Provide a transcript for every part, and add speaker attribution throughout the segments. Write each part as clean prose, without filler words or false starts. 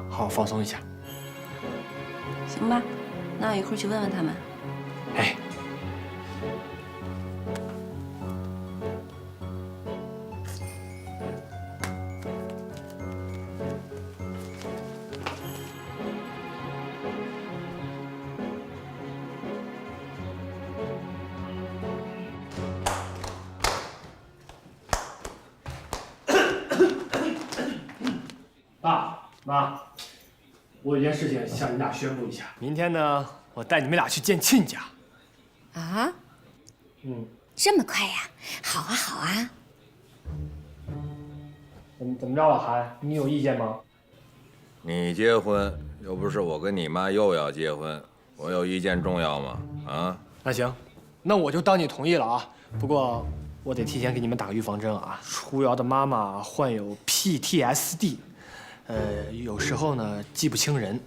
Speaker 1: 啊，好好放松一下。
Speaker 2: 行吧，那我一会儿去问问他们。
Speaker 1: 哎。 爸妈，我有件事情向你俩宣布一下。明天呢，我带你们俩去见亲家。
Speaker 3: 啊？
Speaker 1: 嗯，
Speaker 3: 这么快呀？好啊，好啊。
Speaker 1: 怎么着，老韩，你有意见吗？
Speaker 4: 你结婚又不是我跟你妈又要结婚，我有意见重要吗？啊？
Speaker 1: 那行，那我就当你同意了啊。不过我得提前给你们打个预防针啊。初瑶的妈妈患有 PTSD。 有时候呢记不清人。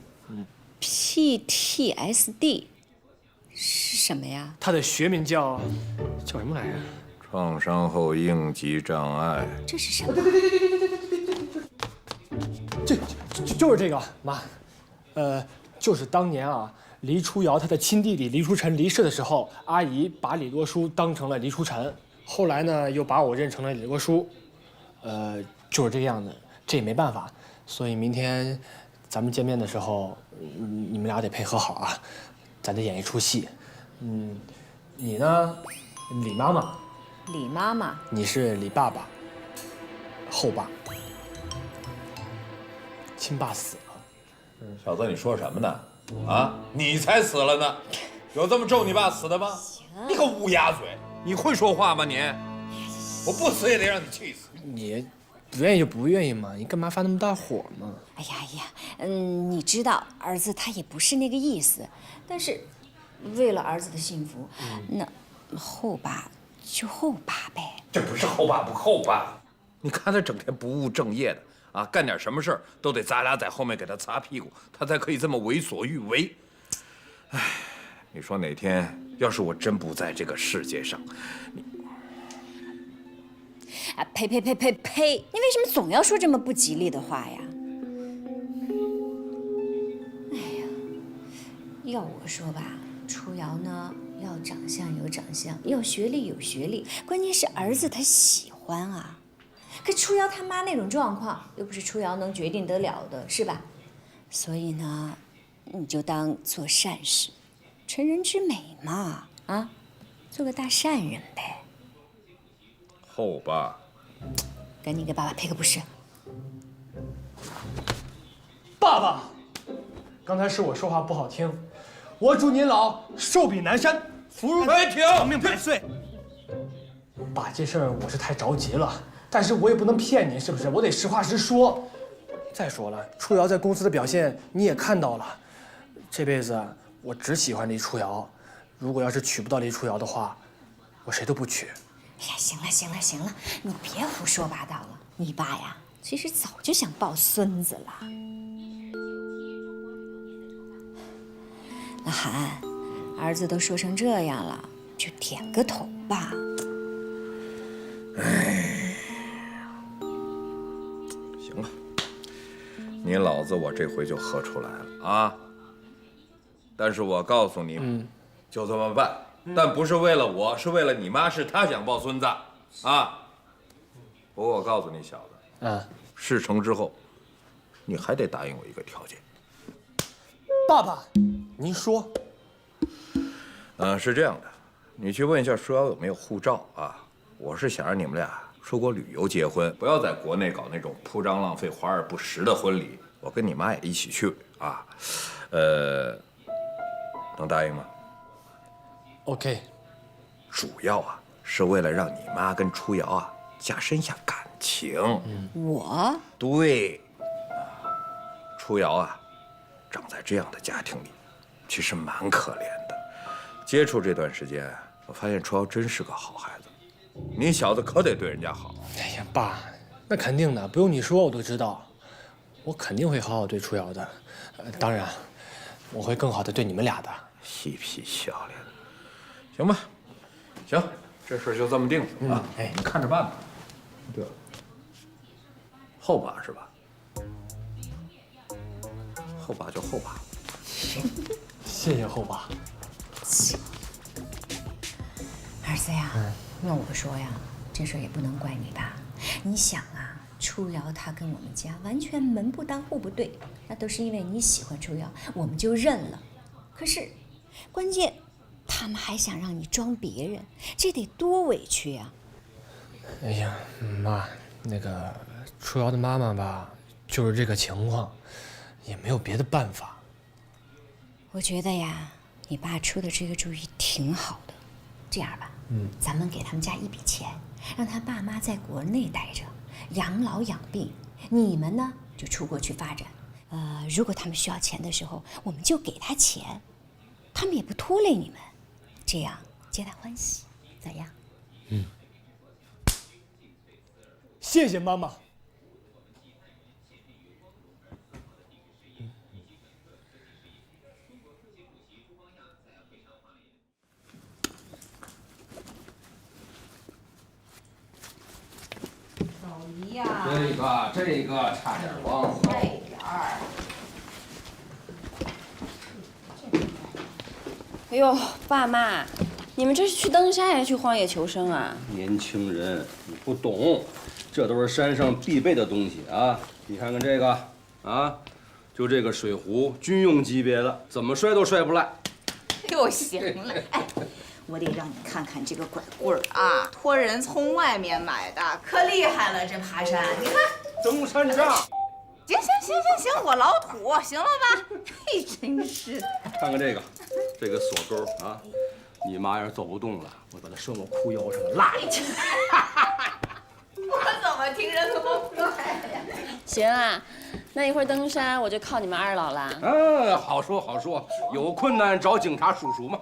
Speaker 3: PTSD 是什么呀？
Speaker 1: 它的学名叫什么来着？
Speaker 4: 创伤后应激障碍。
Speaker 3: 这是什么？
Speaker 1: 就是这个妈，就是当年啊，黎初瑶她的亲弟弟黎初晨离世的时候，阿姨把李罗书当成了黎初晨，后来呢又把我认成了李罗书，就是这个样子，这也没办法。 所以明天咱们见面的时候，你们俩得配合好啊，咱得演一出戏。你呢，李妈妈。
Speaker 3: 李妈妈。
Speaker 1: 你是李爸爸。后爸。亲爸死了。
Speaker 4: 小子，你说什么呢？啊，你才死了呢！有这么咒你爸死的吗？你个乌鸦嘴！你会说话吗你？我不死也得让你气死！
Speaker 1: 你。 不愿意就不愿意嘛，你干嘛发那么大火嘛？
Speaker 3: 哎呀，你知道儿子他也不是那个意思，但是为了儿子的幸福，那后爸就后爸呗。
Speaker 4: 这不是后爸不后爸，你看他整天不务正业的啊，干点什么事儿都得咱俩在后面给他擦屁股，他才可以这么为所欲为。哎，你说哪天要是我真不在这个世界上，你。
Speaker 3: 啊呸！你为什么总要说这么不吉利的话呀？哎呀，要我说吧，初瑶呢，要长相有长相，要学历有学历，关键是儿子他喜欢啊。可初瑶他妈那种状况，又不是初瑶能决定得了的，是吧？所以呢，你就当做善事，成人之美嘛，啊，做个大善人呗。
Speaker 4: 后爸。
Speaker 3: 赶紧给爸爸赔个不是。
Speaker 1: 爸爸，刚才是我说话不好听，我祝您老寿比南山，福如长命百岁。爸，这事儿我是太着急了，但是我也不能骗您，是不是？我得实话实说。再说了，初瑶在公司的表现你也看到了，这辈子我只喜欢黎初瑶，如果要是娶不到黎初瑶的话，我谁都不娶。
Speaker 3: 哎呀，行了，你别胡说八道了。你爸呀，其实早就想抱孙子了。那涵，儿子都说成这样了，就点个头吧。
Speaker 4: 哎，行了，你老子我这回就喝出来了啊！但是我告诉你，就这么办。 但不是为了我，是为了你妈，是她想抱孙子，啊！不过我告诉你小子，事成之后，你还得答应我一个条件。
Speaker 1: 爸爸，您说。
Speaker 4: 是这样的，你去问一下舒瑶有没有护照啊？我是想让你们俩出国旅游结婚，不要在国内搞那种铺张浪费、华而不实的婚礼。我跟你妈也一起去啊，能答应吗？
Speaker 1: OK，
Speaker 4: 主要啊是为了让你妈跟初瑶啊加深下感情。
Speaker 3: 我
Speaker 4: 对，初瑶啊，长在这样的家庭里，其实蛮可怜的。接触这段时间，我发现初瑶真是个好孩子。你小子可得对人家好。
Speaker 1: 哎呀，爸，那肯定的，不用你说我都知道，我肯定会好好对初瑶的。当然，我会更好的对你们俩的。
Speaker 4: 嬉皮笑脸。 行吧，行，这事就这么定了啊！哎，你看着办吧。对了，后爸是吧？后爸就后爸。
Speaker 1: 谢谢后爸。
Speaker 3: 儿子呀，要我说呀，这事儿也不能怪你吧？你想啊，初瑶她跟我们家完全门不当户不对，那都是因为你喜欢初瑶，我们就认了。可是，关键他们还想让你装别人，这得多委屈呀！
Speaker 1: 哎呀，妈，那个初瑶的妈妈吧，就是这个情况，也没有别的办法。
Speaker 3: 我觉得呀，你爸出的这个主意挺好的。这样吧，咱们给他们家一笔钱，让他爸妈在国内待着，养老养病。你们呢，就出国去发展。如果他们需要钱的时候，我们就给他钱，他们也不拖累你们，这样皆大欢喜，咋样？
Speaker 1: 谢谢妈妈。
Speaker 5: 这个差点忘了。
Speaker 2: 快点儿！哎呦，爸妈，你们这是去登山还是去荒野求生啊？
Speaker 5: 年轻人，你不懂，这都是山上必备的东西啊！你看看这个啊，就这个水壶，军用级别的，怎么摔都摔不烂。
Speaker 6: 又行了，哎，我得让你看看这个拐棍儿啊，托人从外面买的，可厉害了，这爬山，你看。
Speaker 5: 登山杖。
Speaker 6: 行，我老土，行了吧？嘿，真是。
Speaker 5: 看看这个锁钩啊，你妈要是走不动了，我把它拴我裤腰上拉下去。
Speaker 6: 我怎么听着那么快呀？
Speaker 2: 行啊，那一会儿登山我就靠你们二老了。
Speaker 5: 好说好说，有困难找警察叔叔嘛。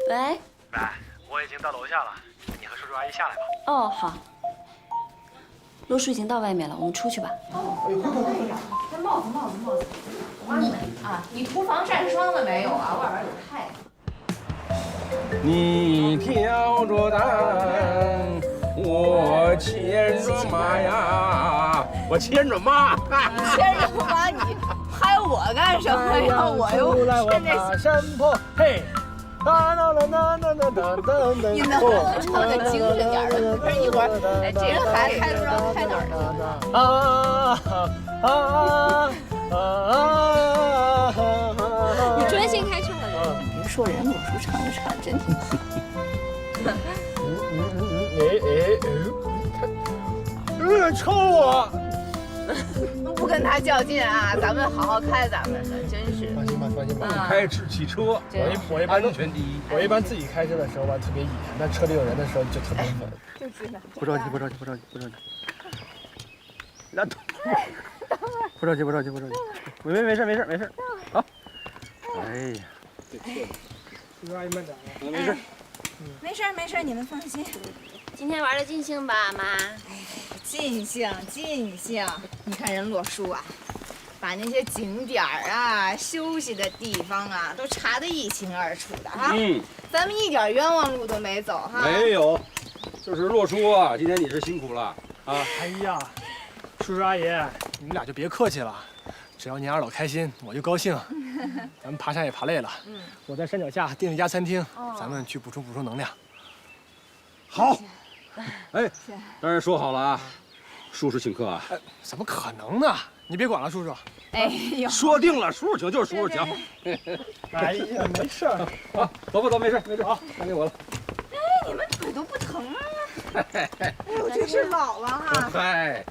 Speaker 2: 喂，
Speaker 7: 我已经到楼下了，你和叔叔阿姨下来吧。
Speaker 2: 哦，好。洛叔已经到外面了，我们出去吧。
Speaker 6: 这帽子，我告诉你啊，你涂防晒霜了没有啊？外边有太阳。
Speaker 5: 你挑着担，我牵着马呀，我牵着马。
Speaker 6: 牵着马，你拍我干什么呀？我又现在
Speaker 1: 爬山坡，嘿。
Speaker 6: 你能不能唱个精神点的？不是一会儿，哎，这人还开不知道开哪儿
Speaker 2: 你专心开车吧。
Speaker 6: 别说人，我说唱着唱真挺好。
Speaker 1: 抽我！
Speaker 6: 不跟他较劲啊，咱们好好开咱们的，真是。
Speaker 1: 放心吧。
Speaker 5: 开直汽车，
Speaker 1: 我一般
Speaker 5: 安全第一。
Speaker 1: 我一般自己开车的时候吧，特别野，但车里有人的时候就特别稳。
Speaker 6: 就知道。
Speaker 5: 不着急。那不着急。没事。好。哎呀，
Speaker 1: 叔阿姨慢点。
Speaker 6: 没事，你们放心。
Speaker 2: 今天玩的尽兴吧，妈？
Speaker 6: 尽兴。你看人洛叔啊，把那些景点啊、休息的地方啊，都查得一清二楚的哈。咱们一点冤枉路都没走哈。
Speaker 5: 没有，就是洛叔啊，今天你是辛苦了啊。
Speaker 1: 哎呀，叔叔阿姨，你们俩就别客气了，只要您二老开心，我就高兴。咱们爬山也爬累了，我在山脚下订了一家餐厅，咱们去补充能量。
Speaker 5: 好。哎，当然说好了啊，叔叔请客啊。
Speaker 1: 怎么可能呢？你别管了，叔叔。
Speaker 6: 哎呦，
Speaker 5: 说定了，叔叔请就是叔叔请。
Speaker 1: 哎呀，没事儿。
Speaker 5: 好，走，没事，好，交给我了。
Speaker 6: 哎，你们腿都不疼吗？哎呦，真是老了哈。
Speaker 5: 嗨。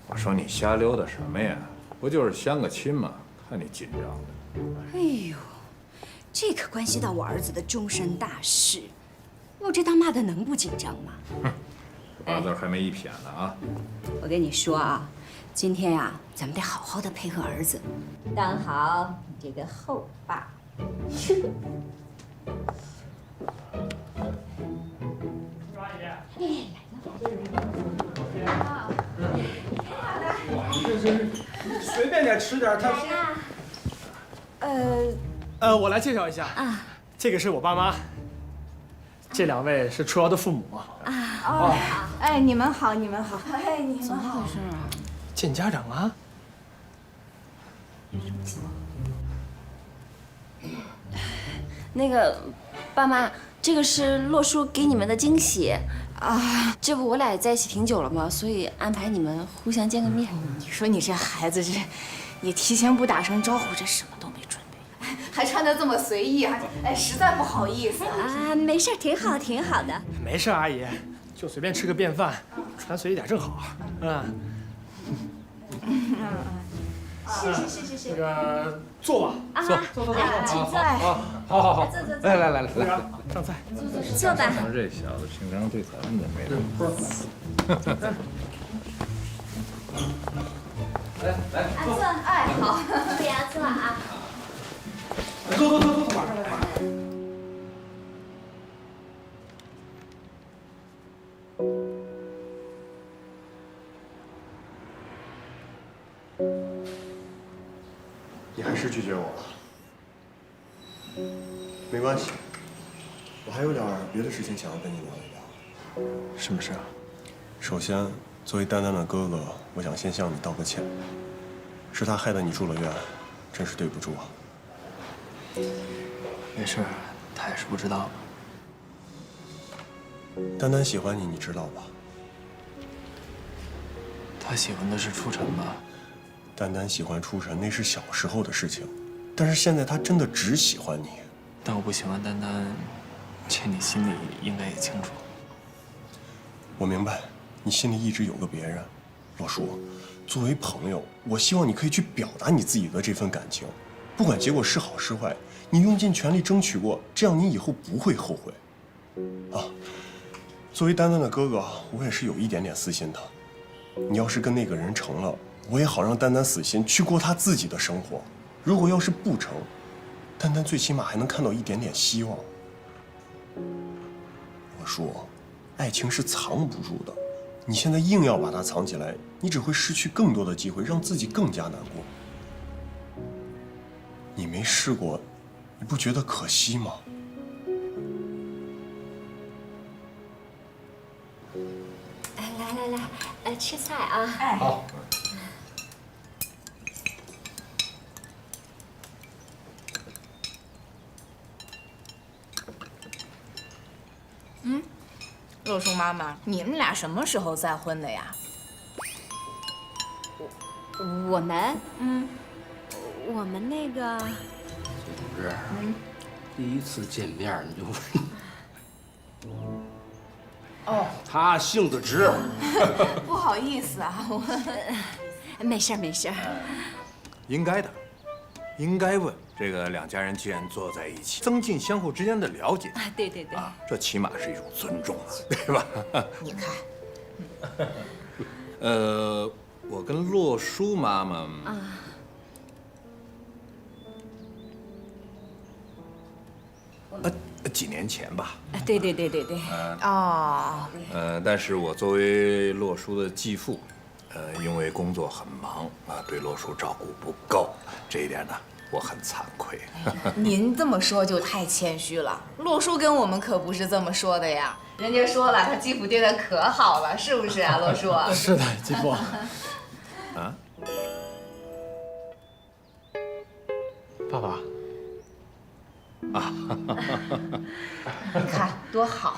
Speaker 4: 我说你瞎溜达什么呀？不就是相个亲吗？看你紧张的。
Speaker 3: 哎呦，这可关系到我儿子的终身大事，我这当妈的能不紧张吗？
Speaker 4: 哼，八字还没一撇呢啊！
Speaker 3: 我跟你说啊，今天呀，咱们得好好的配合儿子，当好你这个后爸。
Speaker 5: 你这是随便点吃点，他。
Speaker 1: 我来介绍一下啊，这个是我爸妈，这2位是初瑶的父母啊。
Speaker 6: 哎，你们好，你们好。哎，你们好。
Speaker 1: 见家长啊。
Speaker 2: 那个，爸妈，这个是洛叔给你们的惊喜啊。这不我俩也在一起挺久了嘛，所以安排你们互相见个面。
Speaker 6: 你说你这孩子这，也提前不打声招呼，这什么都没准备，还穿得这么随意，哎，实在不好意思
Speaker 3: 啊，没事，挺好，挺好的。
Speaker 1: 没事，阿姨，就随便吃个便饭，穿随意点正好。是。这个坐吧，
Speaker 3: 坐，
Speaker 6: 请坐。
Speaker 5: 好，来，
Speaker 1: 上菜。
Speaker 3: 坐吧。
Speaker 4: 这小子平常对咱们也没什么。
Speaker 3: 来，坐。哎，好，不要坐啊。
Speaker 1: 坐，马上来。
Speaker 8: 你还是拒绝我了，没关系，我还有点别的事情想要跟你聊一聊。
Speaker 1: 什么事啊？
Speaker 8: 首先，作为丹丹的哥哥，我想先向你道个歉，是他害得你住了院，真是对不住啊。
Speaker 1: 没事，他也是不知道。
Speaker 8: 丹丹喜欢你，你知道吧？
Speaker 1: 他喜欢的是初晨吧？
Speaker 8: 丹丹喜欢初晨那是小时候的事情，但是现在他真的只喜欢你。
Speaker 1: 但我不喜欢丹丹，这你心里应该也清楚。
Speaker 8: 我明白，你心里一直有个别人。洛叔，作为朋友，我希望你可以去表达你自己的这份感情，不管结果是好是坏，你用尽全力争取过，这样你以后不会后悔。啊，作为丹丹的哥哥，我也是有一点点私心的。你要是跟那个人成了，我也好让丹丹死心，去过她自己的生活。如果要是不成，丹丹最起码还能看到一点点希望。我说，爱情是藏不住的，你现在硬要把它藏起来，你只会失去更多的机会，让自己更加难过。你没试过，你不觉得可惜吗？
Speaker 3: 来，吃菜啊！
Speaker 6: 哎，
Speaker 5: 好。
Speaker 6: 洛叔妈妈，你们俩什么时候再婚的呀？
Speaker 3: 我们那个，
Speaker 5: 同志，第一次见面你就问。
Speaker 6: 哦，
Speaker 5: 他性子直。
Speaker 6: 不好意思啊，
Speaker 3: 没事。
Speaker 4: 应该的，应该问。这个2家人既然坐在一起，增进相互之间的了解。
Speaker 3: 对。
Speaker 4: 啊，这起码是一种尊重啊，对吧？
Speaker 6: 你看，
Speaker 4: 我跟洛叔妈妈几年前吧。
Speaker 6: 对。哦。
Speaker 4: 但是我作为洛叔的继父，因为工作很忙啊，对洛叔照顾不够，这一点呢，我很惭愧。
Speaker 6: 您这么说就太谦虚了，洛叔跟我们可不是这么说的呀。人家说了，他继父对他可好了，是不是啊，洛叔？
Speaker 1: 是的，继父。
Speaker 4: 啊？
Speaker 1: 爸爸。
Speaker 4: 啊，
Speaker 6: 你看多好。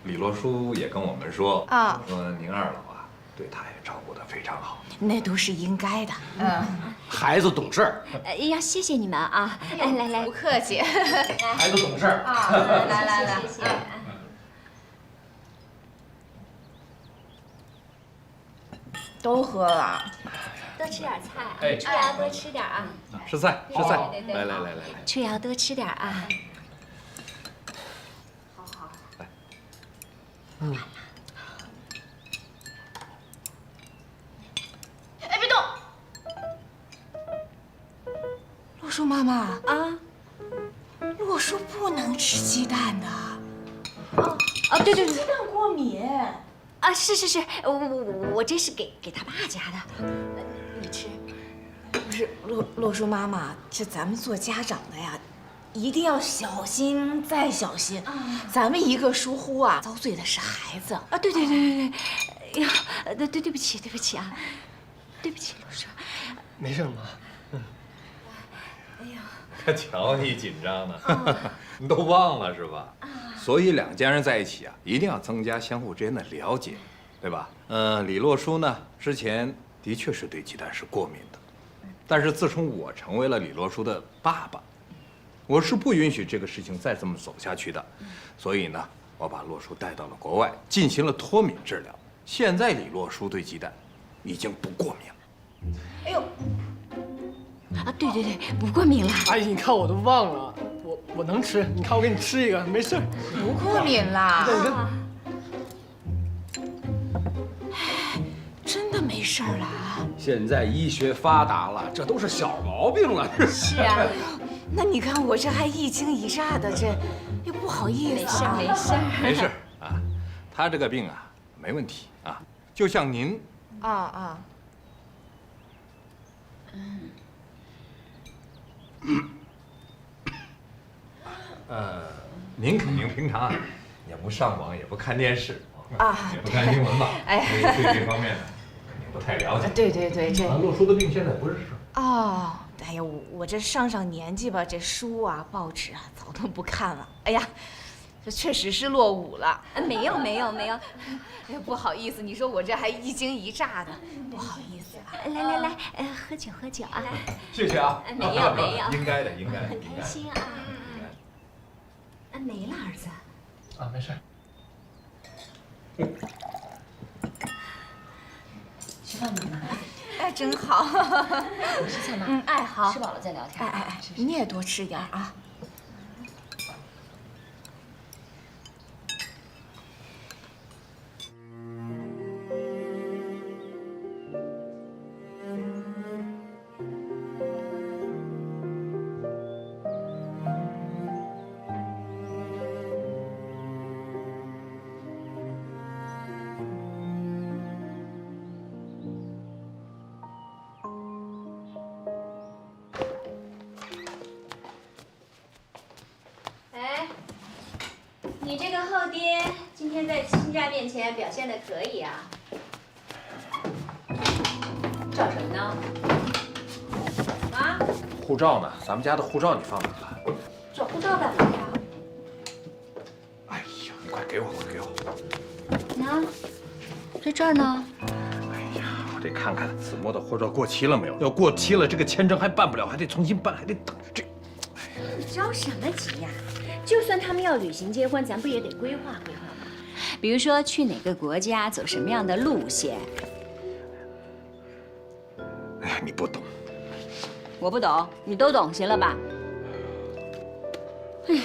Speaker 4: 李洛叔也跟我们说
Speaker 6: 啊，
Speaker 4: 说您二老啊，对他也照顾得非常好。
Speaker 6: 那都是应该的。
Speaker 5: 孩子懂事儿。
Speaker 3: 要谢谢你们啊！来，
Speaker 6: 不客气。
Speaker 5: 孩子懂事儿
Speaker 6: 啊，来，
Speaker 3: 谢谢。
Speaker 6: 都喝了。
Speaker 3: 多吃点菜，初瑶多吃点啊！
Speaker 4: 吃菜。
Speaker 3: 对
Speaker 4: 来，
Speaker 3: 初瑶多吃点啊！
Speaker 6: 好。
Speaker 4: 来。
Speaker 6: 哎，别动！洛叔妈妈
Speaker 3: 啊，
Speaker 6: 洛叔不能吃鸡蛋的。
Speaker 3: 对。
Speaker 6: 鸡蛋过敏。
Speaker 3: 是，我这是给他爸夹的，你吃。
Speaker 6: 不是洛叔妈妈，这咱们做家长的呀，一定要小心再小心。咱们一个疏忽啊，遭罪的是孩子
Speaker 3: 啊！对，哎呀，对不起啊，对不起，洛叔。
Speaker 1: 没事，妈。
Speaker 6: 哎呀，
Speaker 4: 可瞧你紧张的，你都忘了是吧？所以两家人在一起啊，一定要增加相互之间的了解，对吧？李洛书呢，之前的确是对鸡蛋是过敏的，但是自从我成为了李洛书的爸爸，我是不允许这个事情再这么走下去的。所以呢，我把洛书带到了国外，进行了脱敏治疗。现在李洛书对鸡蛋已经不过敏了。
Speaker 6: 哎呦！
Speaker 3: 啊，对，不过敏了。
Speaker 1: 阿姨，你看我都忘了，我能吃，你看我给你吃一个，没事。
Speaker 6: 不过敏啦。
Speaker 1: 你看。
Speaker 6: 真的没事了啊！
Speaker 5: 现在医学发达了，这都是小毛病了。
Speaker 6: 是啊，那你看我这还一惊一乍的，这也不好意思啊。
Speaker 4: 没事啊，他这个病啊没问题啊，就像您您肯定平常也不上网，也不看电视也不看新闻吧？
Speaker 6: 哎，
Speaker 4: 对这方面呢，肯定不太了解。
Speaker 6: 对，这
Speaker 4: 洛书的病现在不是
Speaker 6: 哦，哎呀，我这上年纪吧，这书啊、报纸啊，早都不看了。哎呀，这确实是落伍了。
Speaker 3: 没有。
Speaker 6: 哎呀，不好意思，你说我这还一惊一乍的，不好意思啊。
Speaker 3: 来，喝酒啊！
Speaker 4: 谢谢啊。
Speaker 3: 没有，
Speaker 4: 应该的。
Speaker 3: 很开心啊。没了，儿子。
Speaker 1: 啊，没事。
Speaker 2: 吃饭了吗？
Speaker 6: 哎，真好。
Speaker 2: 我吃菜吗？
Speaker 6: 哎，好。
Speaker 2: 吃饱了再聊天。
Speaker 6: 哎，你也多吃点啊。
Speaker 3: 你这个后爹今天在亲家面前表现的可以啊。找什么呢？啊？
Speaker 4: 护照呢？咱们家的护照你放哪了？
Speaker 3: 找护照干嘛呀？
Speaker 4: 哎呀，你快给我！
Speaker 3: 呢？在这儿呢。
Speaker 4: 哎呀，我得看看子墨的护照过期了没有。要过期了，这个签证还办不了，还得重新办，还得等这。
Speaker 3: 你着什么急呀？就算他们要旅行结婚，咱不也得规划规划吗？比如说去哪个国家，走什么样的路线。
Speaker 4: 哎呀，你不懂。
Speaker 3: 我不懂，你都懂，行了吧？哎呀，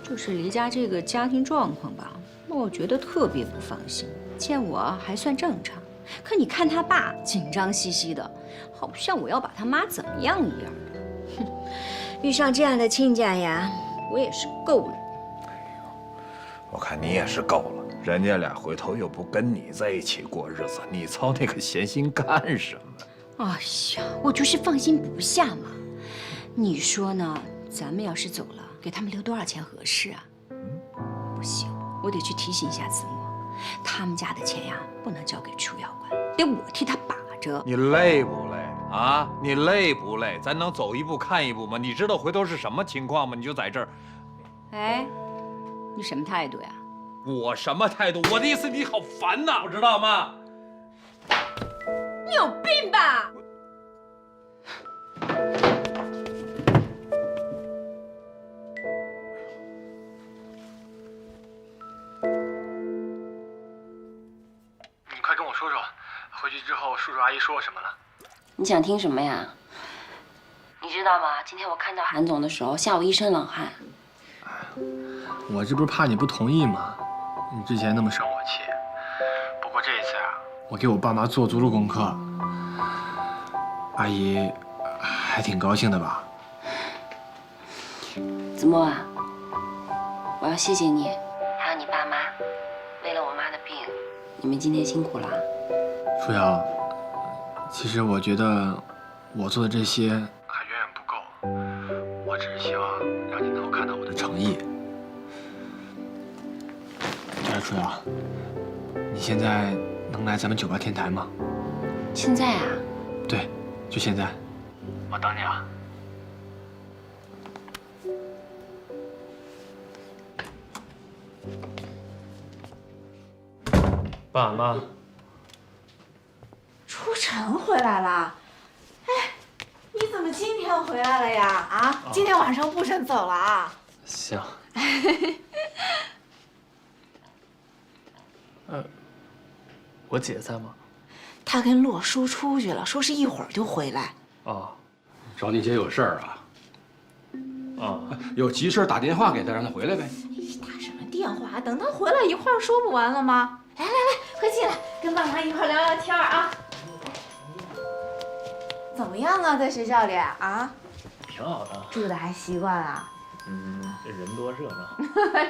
Speaker 3: 就是离家这个家庭状况吧，让我觉得特别不放心。见我还算正常，可你看他爸紧张兮兮的，好像我要把他妈怎么样一样的。哼，遇上这样的亲家呀，我也是够了。
Speaker 4: 我看你也是够了，人家俩回头又不跟你在一起过日子，你操那个闲心干什么？
Speaker 3: 哎呀，我就是放心不下嘛。你说呢？咱们要是走了，给他们留多少钱合适啊？不行，我得去提醒一下子墨，他们家的钱呀，不能交给楚瑶管，得我替他把着。
Speaker 4: 你累不累啊？你累不累？咱能走一步看一步吗？你知道回头是什么情况吗？你就在这儿。
Speaker 3: 哎，你什么态度呀？
Speaker 4: 我什么态度？我的意思你好烦呐，知道吗？
Speaker 3: 你有病吧？
Speaker 7: 你快跟我说说，回去之后叔叔阿姨说了什么了？
Speaker 2: 你想听什么呀？你知道吗？今天我看到韩总的时候，吓我一身冷汗。
Speaker 1: 我这不是怕你不同意吗？你之前那么生我气，
Speaker 7: 不过这一次啊，
Speaker 1: 我给我爸妈做足了功课，阿姨还挺高兴的吧？
Speaker 2: 子墨啊，我要谢谢你，还有你爸妈，为了我妈的病，你们今天辛苦了。
Speaker 1: 楚瑶，其实我觉得我做的这些还远远不够，我只是希望让你能够看到我的诚意。对了，楚瑶，你现在能来咱们酒吧天台吗？
Speaker 2: 现在啊？
Speaker 1: 对，就现在。我等你啊。爸妈。
Speaker 6: 初晨回来了，哎，你怎么今天回来了呀？啊，今天晚上不准走了啊？
Speaker 1: 行。我姐在吗？
Speaker 6: 他跟洛叔出去了，说是一会儿就回来。
Speaker 1: 哦。
Speaker 5: 找你姐有事儿啊？
Speaker 1: 啊，
Speaker 5: 有急事打电话给她，让她回来呗。
Speaker 6: 打什么电话？等他回来一块儿说不完了吗？来来来，快进来，跟爸妈一块儿聊聊天啊。怎么样啊，在学校里啊？
Speaker 1: 挺好的。
Speaker 6: 住的还习惯啊？
Speaker 1: 人多热闹。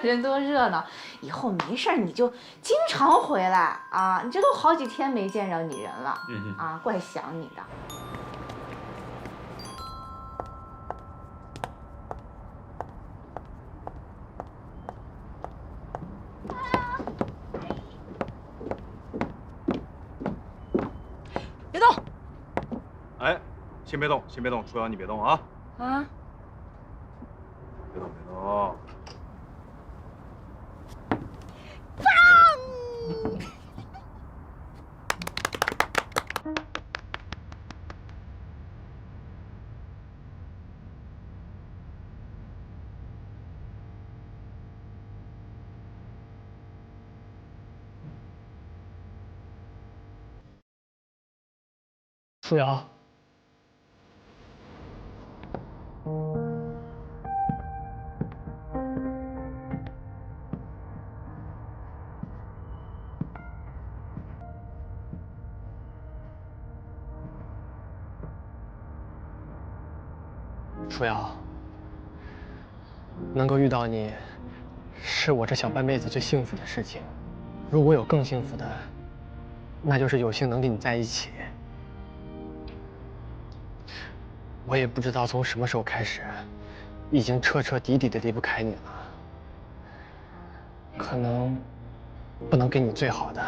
Speaker 6: 人多热闹，以后没事儿你就经常回来啊！你这都好几天没见着你人了，啊，怪想你的。别动！
Speaker 9: 哎，先别动，先别动，楚瑶你别动啊！
Speaker 2: 啊？
Speaker 9: 别动，别动。
Speaker 1: 舒瑶。舒瑶，能够遇到你，是我这小半辈子最幸福的事情。如果有更幸福的，那就是有幸能跟你在一起。我也不知道从什么时候开始，已经彻彻底底的离不开你了。可能不能给你最好的，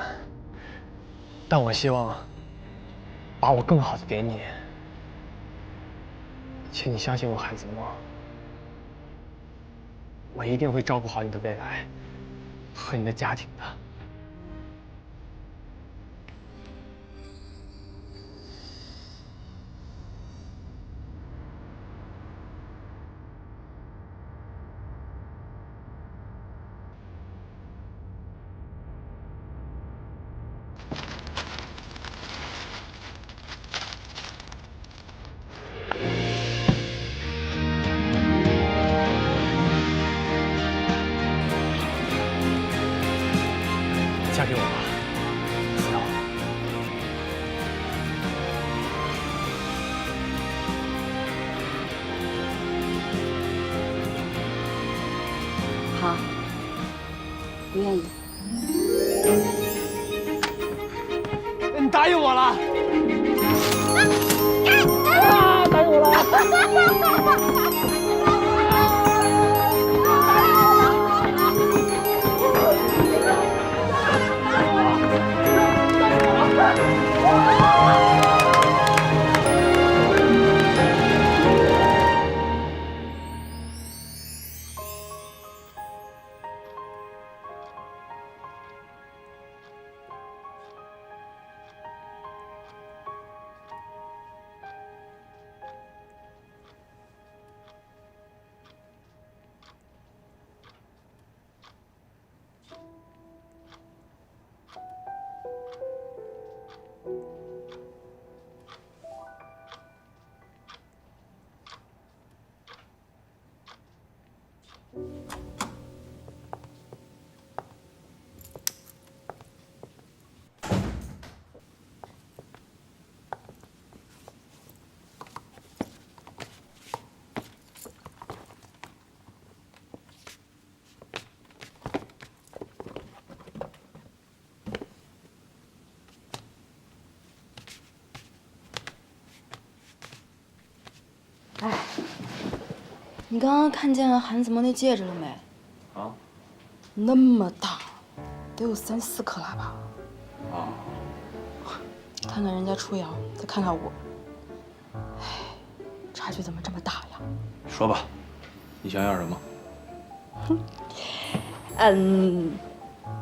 Speaker 1: 但我希望把我更好的给你。请你相信我，海子墨，我一定会照顾好你的未来和你的家庭的。嫁给我吧，思瑶。
Speaker 2: 好，不愿意。
Speaker 1: 你答应我了！啊！答应我了！
Speaker 10: 你刚刚看见韩子墨那戒指了没？
Speaker 9: 啊？
Speaker 10: 那么大，得有3、4克拉吧？
Speaker 9: 啊。
Speaker 10: 看看人家初瑶，再看看我，哎，差距怎么这么大呀？
Speaker 9: 说吧，你想要什么？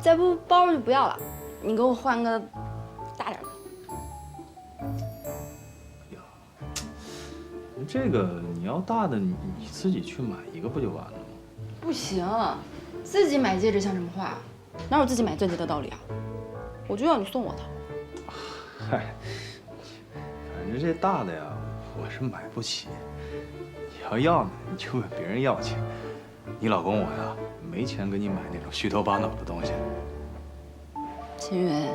Speaker 10: 再不包就不要了，你给我换个大点的。
Speaker 9: 这个你要大的，你自己去买一个不就完了吗？
Speaker 10: 不行，自己买戒指像什么话？哪有自己买钻戒的道理啊？我就要你送我的。
Speaker 9: 嗨，反正这大的呀，我是买不起。你要呢，你就问别人要去。你老公我呀，没钱给你买那种虚头巴脑的东西。
Speaker 10: 秦云，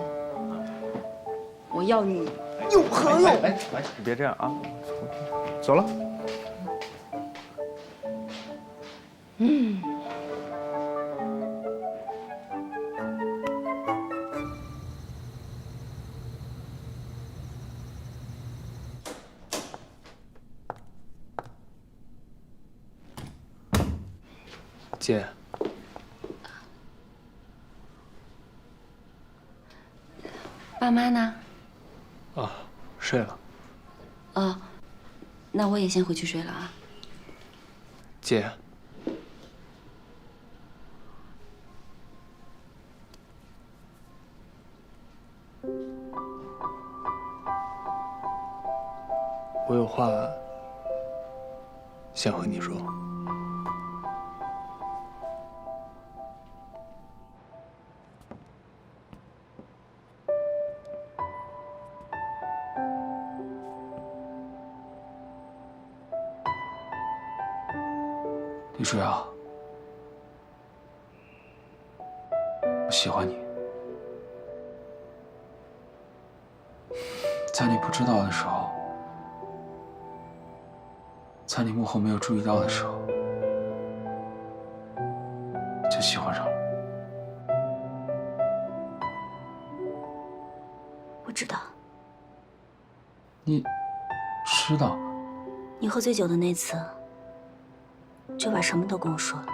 Speaker 10: 我要你有何用？
Speaker 9: 哎，你别这样啊！走了。
Speaker 1: 姐，
Speaker 2: 爸妈呢？
Speaker 1: 啊，睡了。
Speaker 2: 哦，那我也先回去睡了啊。
Speaker 1: 姐，我有话想和你说。李舒瑶，我喜欢你。在你不知道的时候，在你幕后没有注意到的时候，就喜欢上了。
Speaker 3: 我知道，
Speaker 1: 你知道？
Speaker 3: 你喝醉酒的那次，就把什么都跟我说了。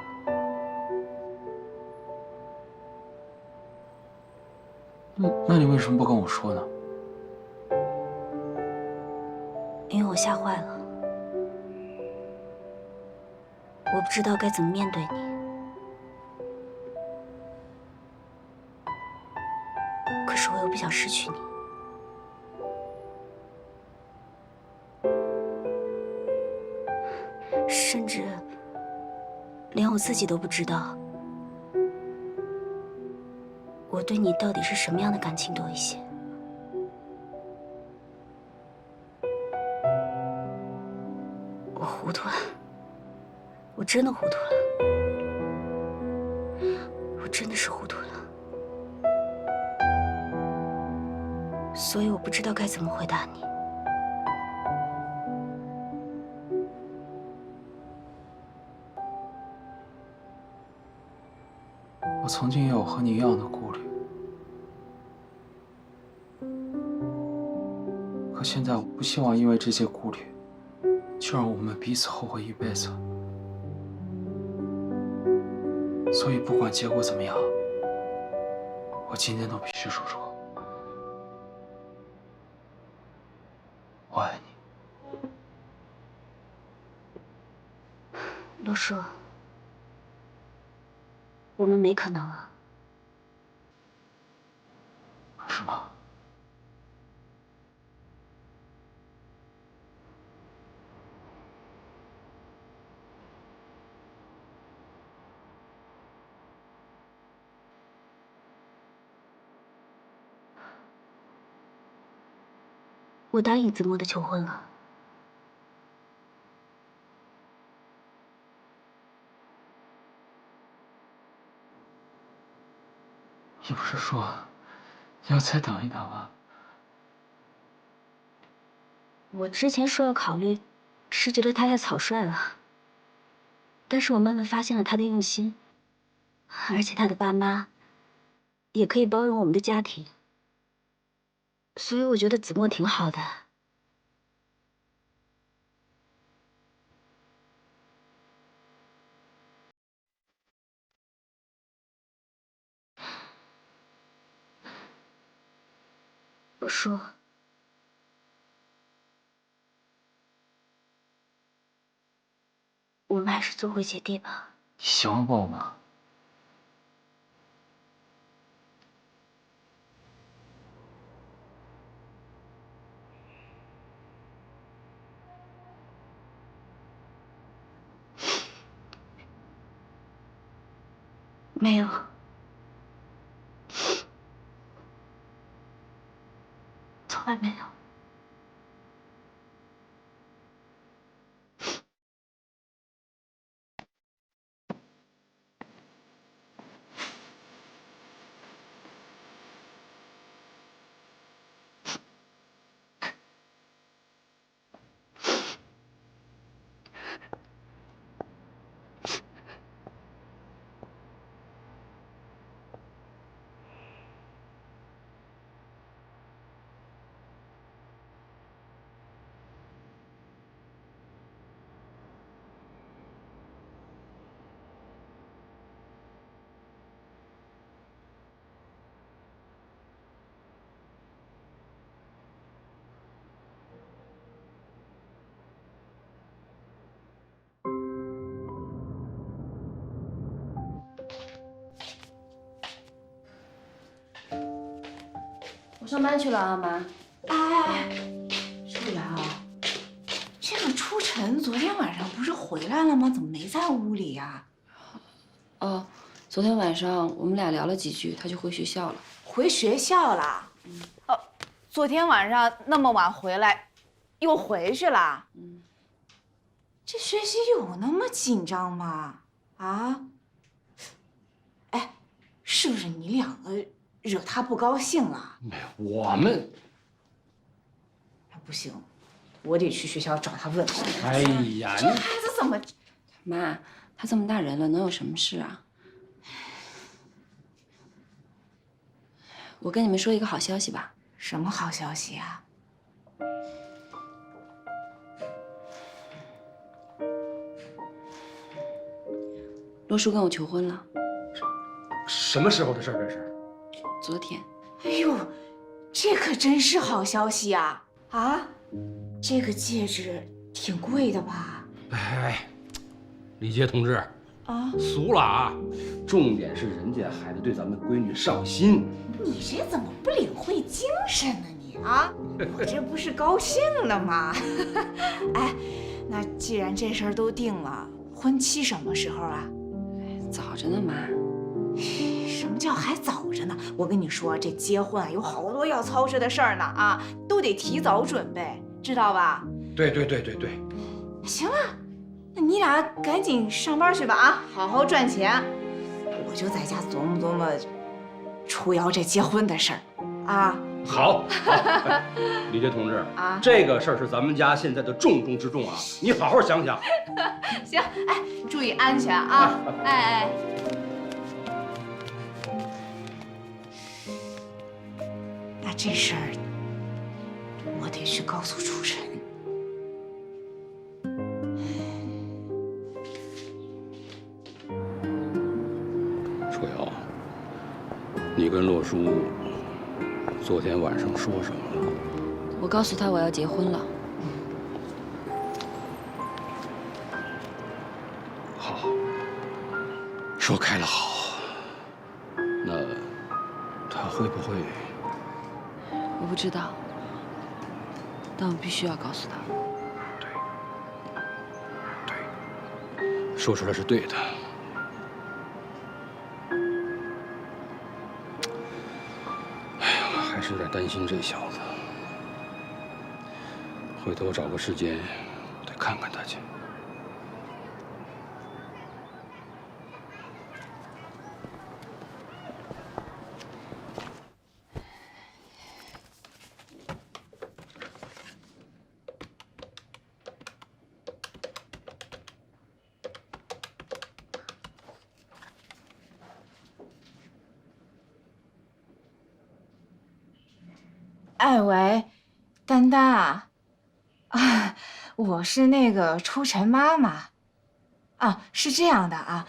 Speaker 1: 那你为什么不跟我说呢？
Speaker 3: 因为我吓坏了，我不知道该怎么面对你。可是我又不想失去你。甚至连我自己都不知道，我对你到底是什么样的感情多一些。我糊涂了，我真的糊涂了，我真的是糊涂了，所以我不知道该怎么回答你。
Speaker 1: 我曾经也有和你一样的顾虑，可现在我不希望因为这些顾虑，就让我们彼此后悔一辈子。所以不管结果怎么样，我今天都必须说出口，我爱你。
Speaker 3: 罗叔，我们没可能了。
Speaker 1: 是吗？
Speaker 3: 我答应子墨的求婚了。
Speaker 1: 你不是说要再等一等吗？
Speaker 3: 我之前说要考虑，是觉得他太草率了。但是我慢慢发现了他的用心，而且他的爸妈也可以包容我们的家庭，所以我觉得子墨挺好的。我说，我们还是做回姐弟吧。
Speaker 7: 想我吗？
Speaker 3: 没有。从来没有。
Speaker 2: 我上班去了啊，妈。
Speaker 6: 哎，初瑶，这个初晨昨天晚上不是回来了吗？怎么没在屋里呀？
Speaker 2: 哦，昨天晚上我们俩聊了几句，他就回学校了。
Speaker 6: 回学校了？哦，昨天晚上那么晚回来，又回去了？这学习有那么紧张吗？啊？哎，是不是你两个惹他不高兴了？
Speaker 5: 没有，我们。
Speaker 6: 不行，我得去学校找他问问。
Speaker 5: 哎呀，
Speaker 6: 这孩子怎么？
Speaker 2: 妈，他这么大人了，能有什么事啊？我跟你们说一个好消息吧。
Speaker 6: 什么好消息啊？
Speaker 2: 洛叔跟我求婚了。
Speaker 5: 什么时候的事儿？这是？
Speaker 2: 昨天。
Speaker 6: 哎呦，这可真是好消息呀！啊，这个戒指挺贵的吧？
Speaker 5: 哎，李杰同志，
Speaker 6: 啊，
Speaker 5: 俗了啊！重点是人家孩子对咱们闺女上心。
Speaker 6: 你这怎么不领会精神呢你啊？我这不是高兴了吗？哎，那既然这事儿都定了，婚期什么时候啊？
Speaker 2: 早着呢，妈。
Speaker 6: 什么叫还早着呢？我跟你说，这结婚啊有好多要操持的事儿呢啊，都得提早准备，知道吧？
Speaker 5: 对。
Speaker 6: 行了，那你俩赶紧上班去吧啊，好好赚钱。我就在家琢磨琢磨初瑶这结婚的事儿啊。
Speaker 5: 好，李杰同志
Speaker 6: 啊，
Speaker 5: 这个事儿是咱们家现在的重中之重啊，你好好想想。
Speaker 6: 行，哎，注意安全啊！哎。那这事儿我得去告诉初晨。
Speaker 5: 楚瑶，你跟洛叔昨天晚上说什么了？
Speaker 2: 我告诉他我要结婚了。
Speaker 5: 好，说开了好。那他会不会？
Speaker 2: 我不知道，但我必须要告诉他。
Speaker 5: 对，说出来是对的。哎呀，还是有点担心这小子。回头我找个时间，我得看看他去。
Speaker 6: 哎喂，丹丹啊，我是那个初晨妈妈，啊，是这样的啊，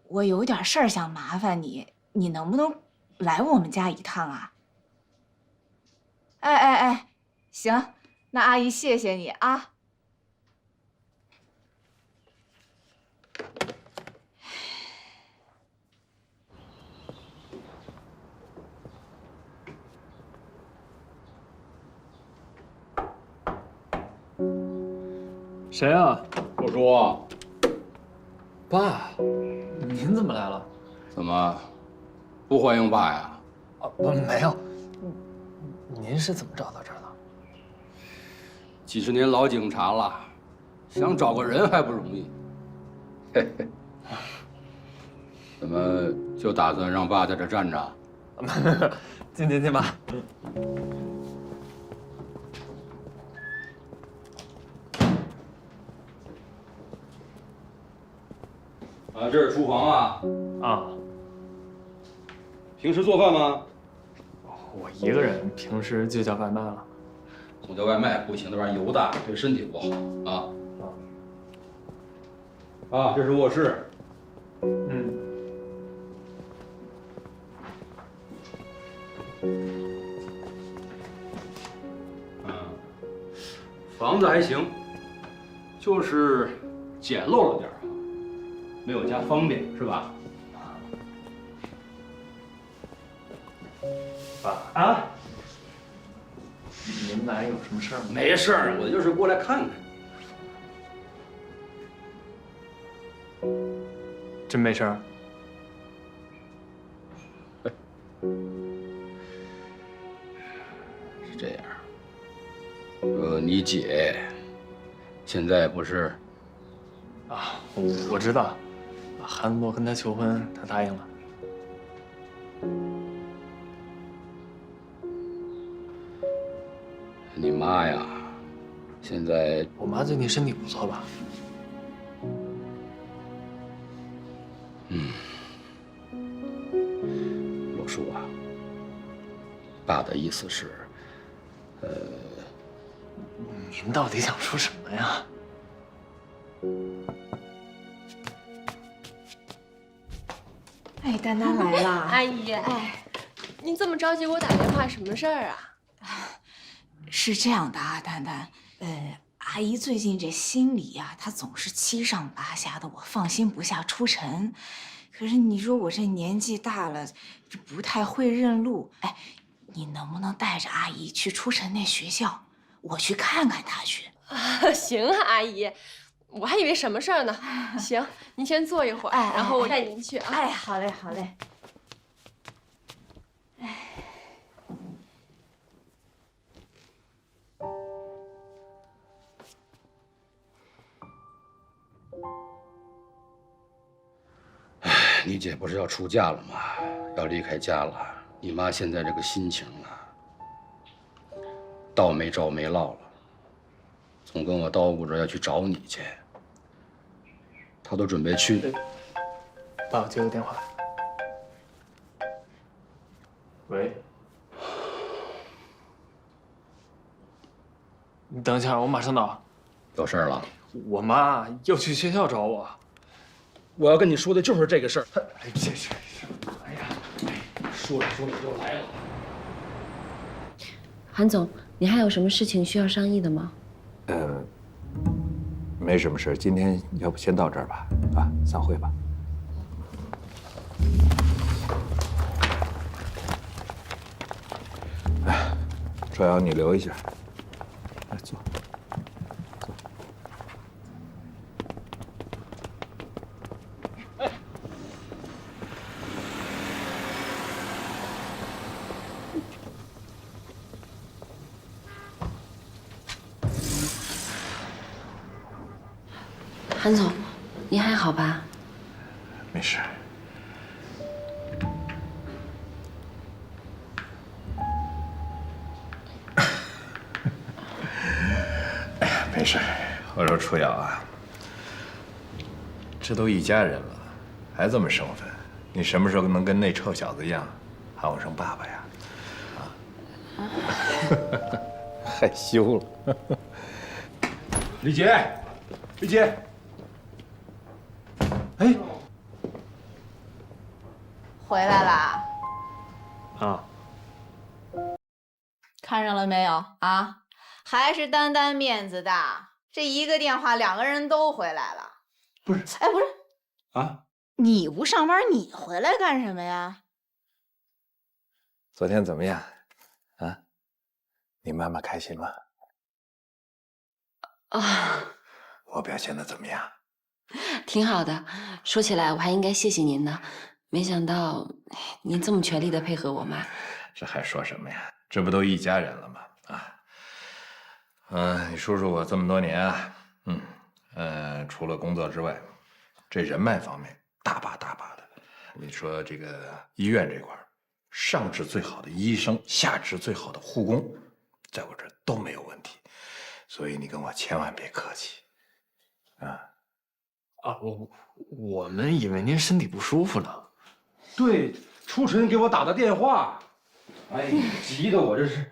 Speaker 6: 我有点事儿想麻烦你，你能不能来我们家一趟啊？哎，行，那阿姨谢谢你啊。
Speaker 1: 谁啊？
Speaker 5: 洛叔，
Speaker 1: 爸，您怎么来了？
Speaker 5: 怎么不欢迎爸呀？
Speaker 1: 没有。您是怎么找到这儿的？
Speaker 5: 几十年老警察了，想找个人还不容易。嘿嘿，怎么就打算让爸在这站着？
Speaker 1: 进吧。
Speaker 5: 啊，这是厨房啊。
Speaker 1: 啊，
Speaker 5: 平时做饭吗？
Speaker 1: 我一个人，平时就叫外卖了。
Speaker 5: 总叫外卖不行，那玩意儿油大，对身体不好啊。啊，这是卧室。
Speaker 1: 嗯。
Speaker 5: 房子还行，就是简陋了点儿啊，没有家方便，是吧？
Speaker 1: 爸啊，您来有什么事儿吗？
Speaker 5: 没事儿，我就是过来看看。
Speaker 1: 真没事儿？
Speaker 5: 是这样，你姐现在不是
Speaker 1: 啊，我知道，韩诺跟他求婚，他答应了。
Speaker 5: 你妈呀，现在
Speaker 1: 我妈最近身体不错吧？
Speaker 5: 洛叔啊，爸的意思是，
Speaker 1: 您到底想说什么呀？
Speaker 6: 哎，丹丹来了，
Speaker 10: 阿姨，哎，您这么着急给我打电话，什么事儿啊？
Speaker 6: 是这样的啊，丹丹，阿姨最近这心里呀，她总是七上八下的，我放心不下出尘。可是你说我这年纪大了，这不太会认路。哎，你能不能带着阿姨去出尘那学校，我去看看她去？
Speaker 10: 行啊，阿姨，我还以为什么事儿呢。行，您先坐一会儿，然后我带您去啊。
Speaker 6: 哎，好嘞，好嘞。
Speaker 5: 你姐不是要出嫁了吗？要离开家了。你妈现在这个心情啊，道没着没落了，总跟我叨咕着要去找你去。她都准备去。
Speaker 1: 爸，我接个电话。喂。你等一下，我马上到。
Speaker 5: 有事儿了？
Speaker 1: 我妈要去学校找我。
Speaker 5: 我要跟你说的就是这个事儿。
Speaker 1: 哎，这是，哎呀，
Speaker 5: 说着说着就来了。
Speaker 2: 韩总，你还有什么事情需要商议的吗？
Speaker 4: 没什么事，今天要不先到这儿吧？啊，散会吧。哎，朝阳，你留一下。来，坐。
Speaker 2: 韩总，你还好吧？
Speaker 4: 没事。哎呀，没事。我说楚瑶啊，这都一家人了，还这么生分，你什么时候能跟那臭小子一样喊我声爸爸呀？啊？害羞了。
Speaker 5: 李杰，李杰。
Speaker 1: 哎，
Speaker 6: 回来啦。
Speaker 1: 啊。
Speaker 6: 看上了没有啊？还是丹丹面子大，这一个电话2个人都回来了。
Speaker 9: 不是，
Speaker 6: 哎，不是
Speaker 9: 啊，
Speaker 6: 你不上班，你回来干什么呀？
Speaker 4: 昨天怎么样？啊？你妈妈开心吗？
Speaker 2: 啊，
Speaker 4: 我表现的怎么样？
Speaker 2: 挺好的。说起来，我还应该谢谢您呢，没想到您这么全力的配合我妈。
Speaker 4: 这还说什么呀？这不都一家人了吗？你说说我这么多年啊，除了工作之外，这人脉方面大把大把的。你说这个医院这块，上至最好的医生，下至最好的护工，在我这儿都没有问题，所以你跟我千万别客气，
Speaker 1: 我们以为您身体不舒服呢。
Speaker 5: 对，初晨给我打的电话，哎，急得我这是。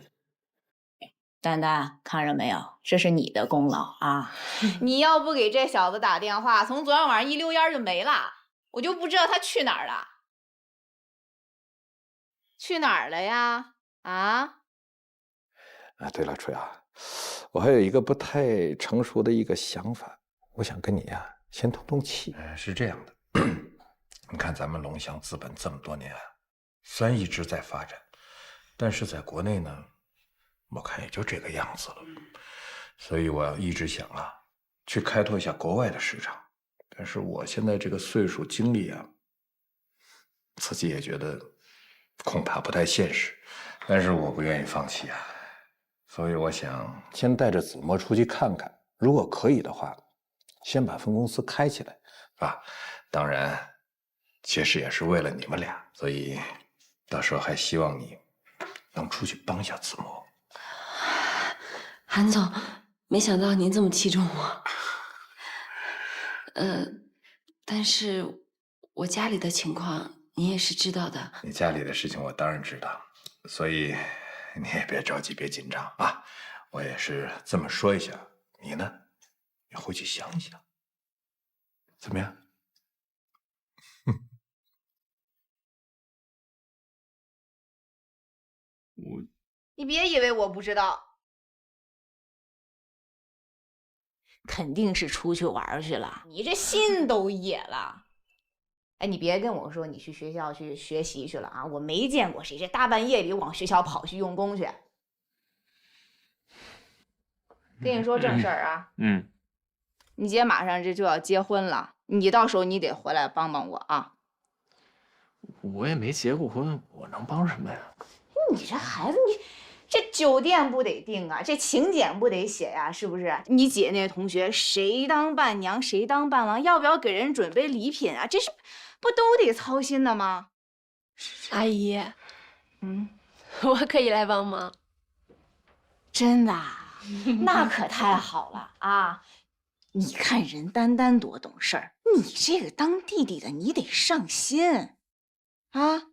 Speaker 6: 丹丹，看着没有，这是你的功劳啊！你要不给这小子打电话，从昨天晚上一溜烟就没了，我就不知道他去哪儿了。去哪儿了呀？
Speaker 4: 对了，楚瑶，我还有一个不太成熟的一个想法，我想跟你呀先通通气。是这样的，你看咱们龙翔资本这么多年啊，虽然一直在发展，但是在国内呢，我看也就这个样子了。所以我一直想啊，去开拓一下国外的市场。但是我现在这个岁数精力啊，自己也觉得恐怕不太现实。但是我不愿意放弃啊。所以我想先带着子墨出去看看，如果可以的话，先把分公司开起来，当然，其实也是为了你们俩，所以到时候还希望你能出去帮一下子墨。
Speaker 2: 韩总，没想到您这么器重我。但是我家里的情况你也是知道的。你家里的事情我当然知道，所以你也别着急，别紧张啊。我也是这么说一下，你呢，你回去想一想，怎么样？
Speaker 6: 你别以为我不知道。肯定是出去玩去了，你这心都野了。哎，你别跟我说你去学校去学习去了啊！我没见过谁这大半夜里往学校跑去用功去。跟你说正事儿啊，你姐马上这就要结婚了，你到时候你得回来帮帮我啊。
Speaker 1: 我也没结过婚，我能帮什么呀？
Speaker 6: 你这孩子，你这酒店不得订啊，这请柬不得写呀，是不是？你姐那同学谁当伴娘谁当伴郎，要不要给人准备礼品啊？这是不都得操心的吗？
Speaker 10: 阿姨，我可以来帮忙。
Speaker 6: 真的？那可太好了啊！你看人丹丹多懂事儿，你这个当弟弟的你得上心啊！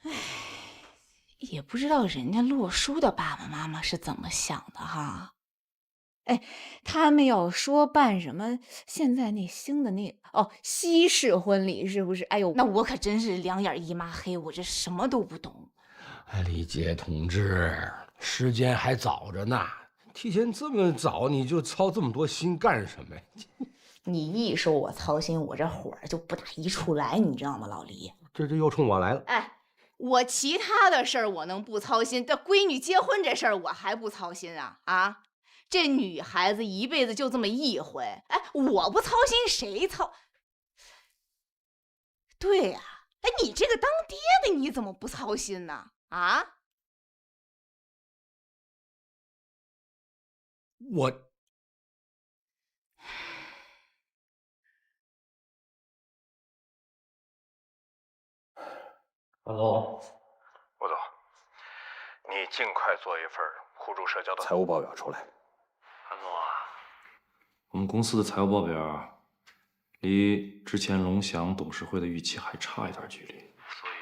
Speaker 6: 哎，也不知道人家洛书的爸爸妈妈是怎么想的哈。哎，他们要说办什么现在那新的西式婚礼是不是？哎呦，那我可真是两眼一抹黑，我这什么都不懂。
Speaker 11: 李杰同志，时间还早着呢，提前这么早你就操这么多心干什么呀？
Speaker 6: 你一说我操心，我这火就不打一处来，你知道吗，老李？
Speaker 11: 这又冲我来了。
Speaker 6: 哎，我其他的事儿我能不操心，这闺女结婚这事儿我还不操心啊！啊，这女孩子一辈子就这么一回，哎，我不操心谁操？对呀，哎，你这个当爹的你怎么不操心呢？啊？
Speaker 11: 我
Speaker 8: 韩总，吴总，你尽快做一份互助社交的财务报表出来。
Speaker 5: 韩总啊，我们公司的财务报表离之前龙翔董事会的预期还差一段距离，所以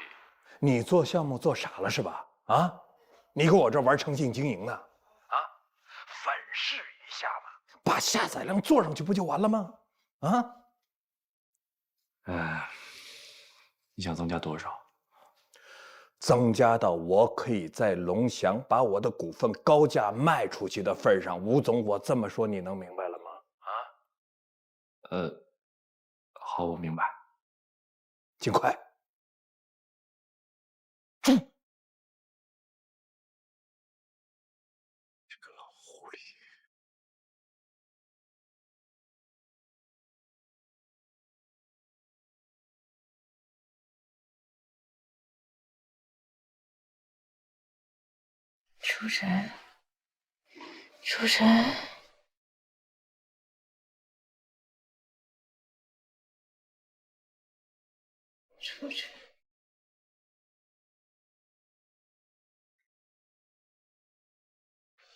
Speaker 8: 你做项目做傻了是吧？啊，你搁我这玩诚信经营呢？啊，粉饰一下嘛，把下载量做上去不就完了吗？啊？
Speaker 5: 你想增加多少？
Speaker 4: 增加到我可以在龙翔把我的股份高价卖出去的份上。吴总，我这么说你能明白了吗？
Speaker 1: 好，我明白。
Speaker 4: 尽快。这个老狐狸。
Speaker 10: 初晨，初晨，初晨，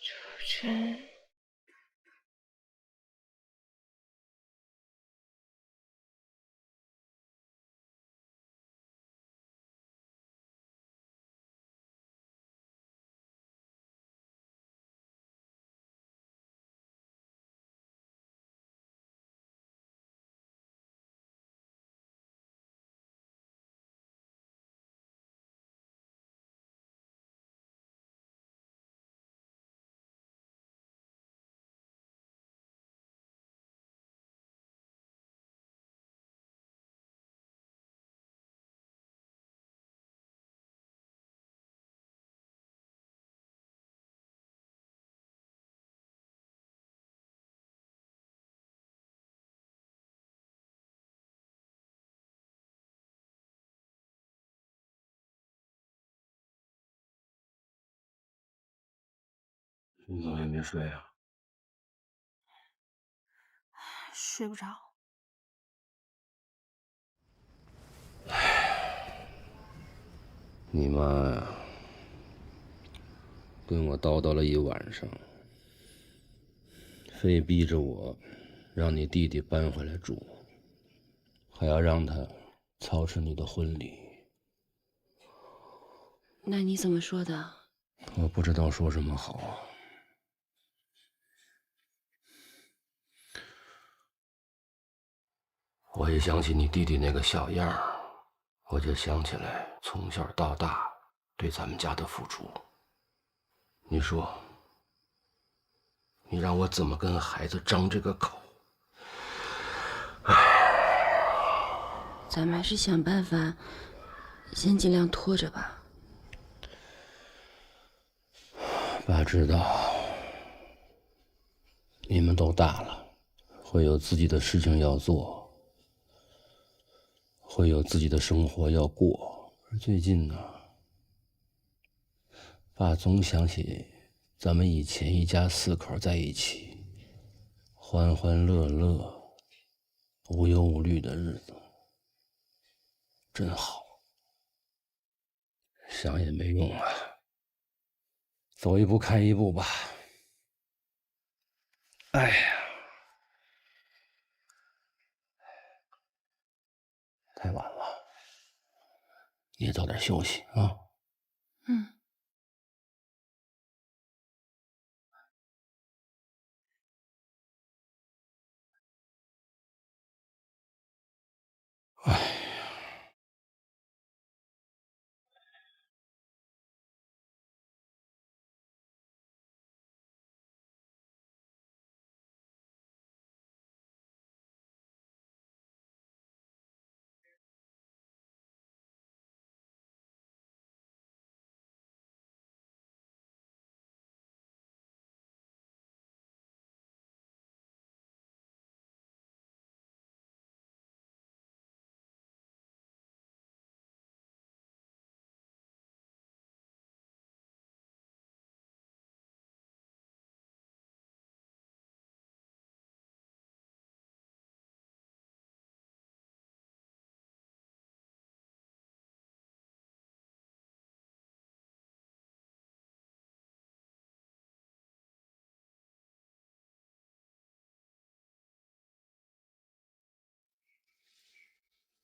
Speaker 10: 初晨。
Speaker 11: 你怎么也没睡啊？
Speaker 10: 睡不着。
Speaker 11: 你妈呀，跟我叨叨了一晚上，非逼着我让你弟弟搬回来住，还要让他操持你的婚礼。
Speaker 10: 那你怎么说的？
Speaker 11: 我不知道说什么好。我一想起你弟弟那个小样儿，我就想起来从小到大对咱们家的付出。你说，你让我怎么跟孩子张这个口？
Speaker 10: 咱们还是想办法，先尽量拖着吧。
Speaker 11: 爸知道，你们都大了，会有自己的事情要做，会有自己的生活要过。而最近呢，爸总想起咱们以前一家4口在一起，欢欢乐乐、无忧无虑的日子，真好。想也没用啊，走一步看一步吧。哎呀，太晚了，你也早点休息啊。
Speaker 10: 嗯。
Speaker 11: 哎。